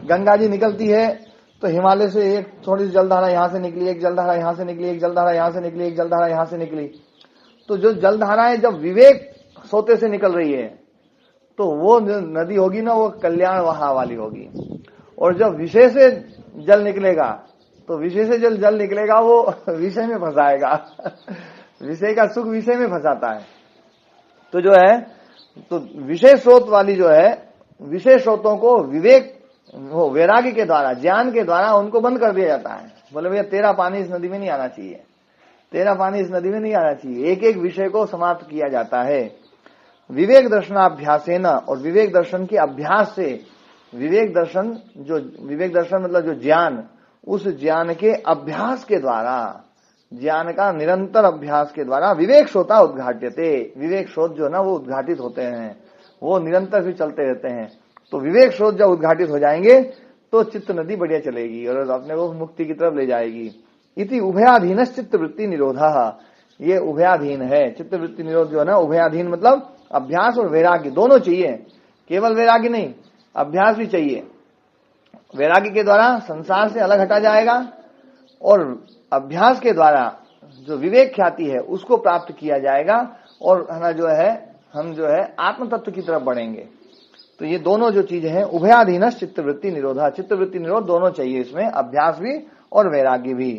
Speaker 1: गंगा जी निकलती है तो हिमालय से एक थोड़ी सी जलधारा यहां से निकली, एक जलधारा यहां से निकली, एक जलधारा यहां से निकली, एक जलधारा यहां से निकली। तो जो जलधाराएं जब विवेक सोते से निकल रही है तो वो नदी होगी ना, वो कल्याण वहा वाली होगी। और जब विषय से जल निकलेगा तो विषय से जल निकलेगा वो विषय में फंसाएगा। विषय का सुख विषय में फंसाता है। तो जो है तो विषय स्रोत वाली जो है, विषय स्रोतों को विवेक वो वैराग्य के द्वारा, ज्ञान के द्वारा उनको बंद कर दिया जाता है। बोले भैया तेरा पानी इस नदी में नहीं आना चाहिए, तेरा पानी इस नदी में नहीं आना चाहिए। एक एक विषय को समाप्त किया जाता है विवेक दर्शनाभ्यासेन, और विवेक दर्शन के अभ्यास से, विवेक दर्शन मतलब जो ज्ञान, उस ज्ञान के अभ्यास के द्वारा, ज्ञान का निरंतर अभ्यास के द्वारा विवेक श्रोता उद्घाट्यते, विवेक श्रोत जो ना वो उद्घाटित होते हैं, वो निरंतर भी चलते रहते हैं। तो विवेक श्रोत जब उद्घाटित हो जाएंगे तो चित्त नदी बढ़िया चलेगी और अपने को मुक्ति की तरफ ले जाएगी। इति उभयाधीन चित्त वृत्ति निरोधा, ये उभयाधीन है चित्त वृत्ति निरोध जो है ना। उभयाधीन मतलब अभ्यास और वैराग्य दोनों चाहिए, केवल वैराग्य नहीं, अभ्यास भी चाहिए। वैराग्य के द्वारा संसार से अलग हटा जाएगा और अभ्यास के द्वारा जो विवेक ख्याति है उसको प्राप्त किया जाएगा, और है जो है हम जो है आत्म तत्व की तरफ बढ़ेंगे। तो ये दोनों जो चीजें हैं, उभयाधीन चित्तवृत्ति निरोधा, चित्तवृत्ति निरोध दोनों चाहिए इसमें, अभ्यास भी और वैराग्य भी।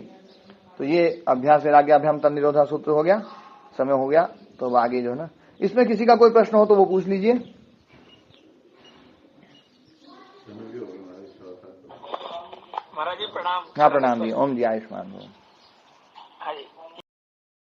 Speaker 1: तो ये अभ्यास वैराग्य अभ्याम तन निरोधा सूत्र हो गया, समय हो गया। तो अब आगे जो है ना, इसमें किसी का कोई प्रश्न हो तो वो पूछ लीजिए।
Speaker 3: महाराज जी प्रणाम।
Speaker 1: हाँ प्रणाम जी, ओम जी आयुष्मान।
Speaker 3: हाँ जी।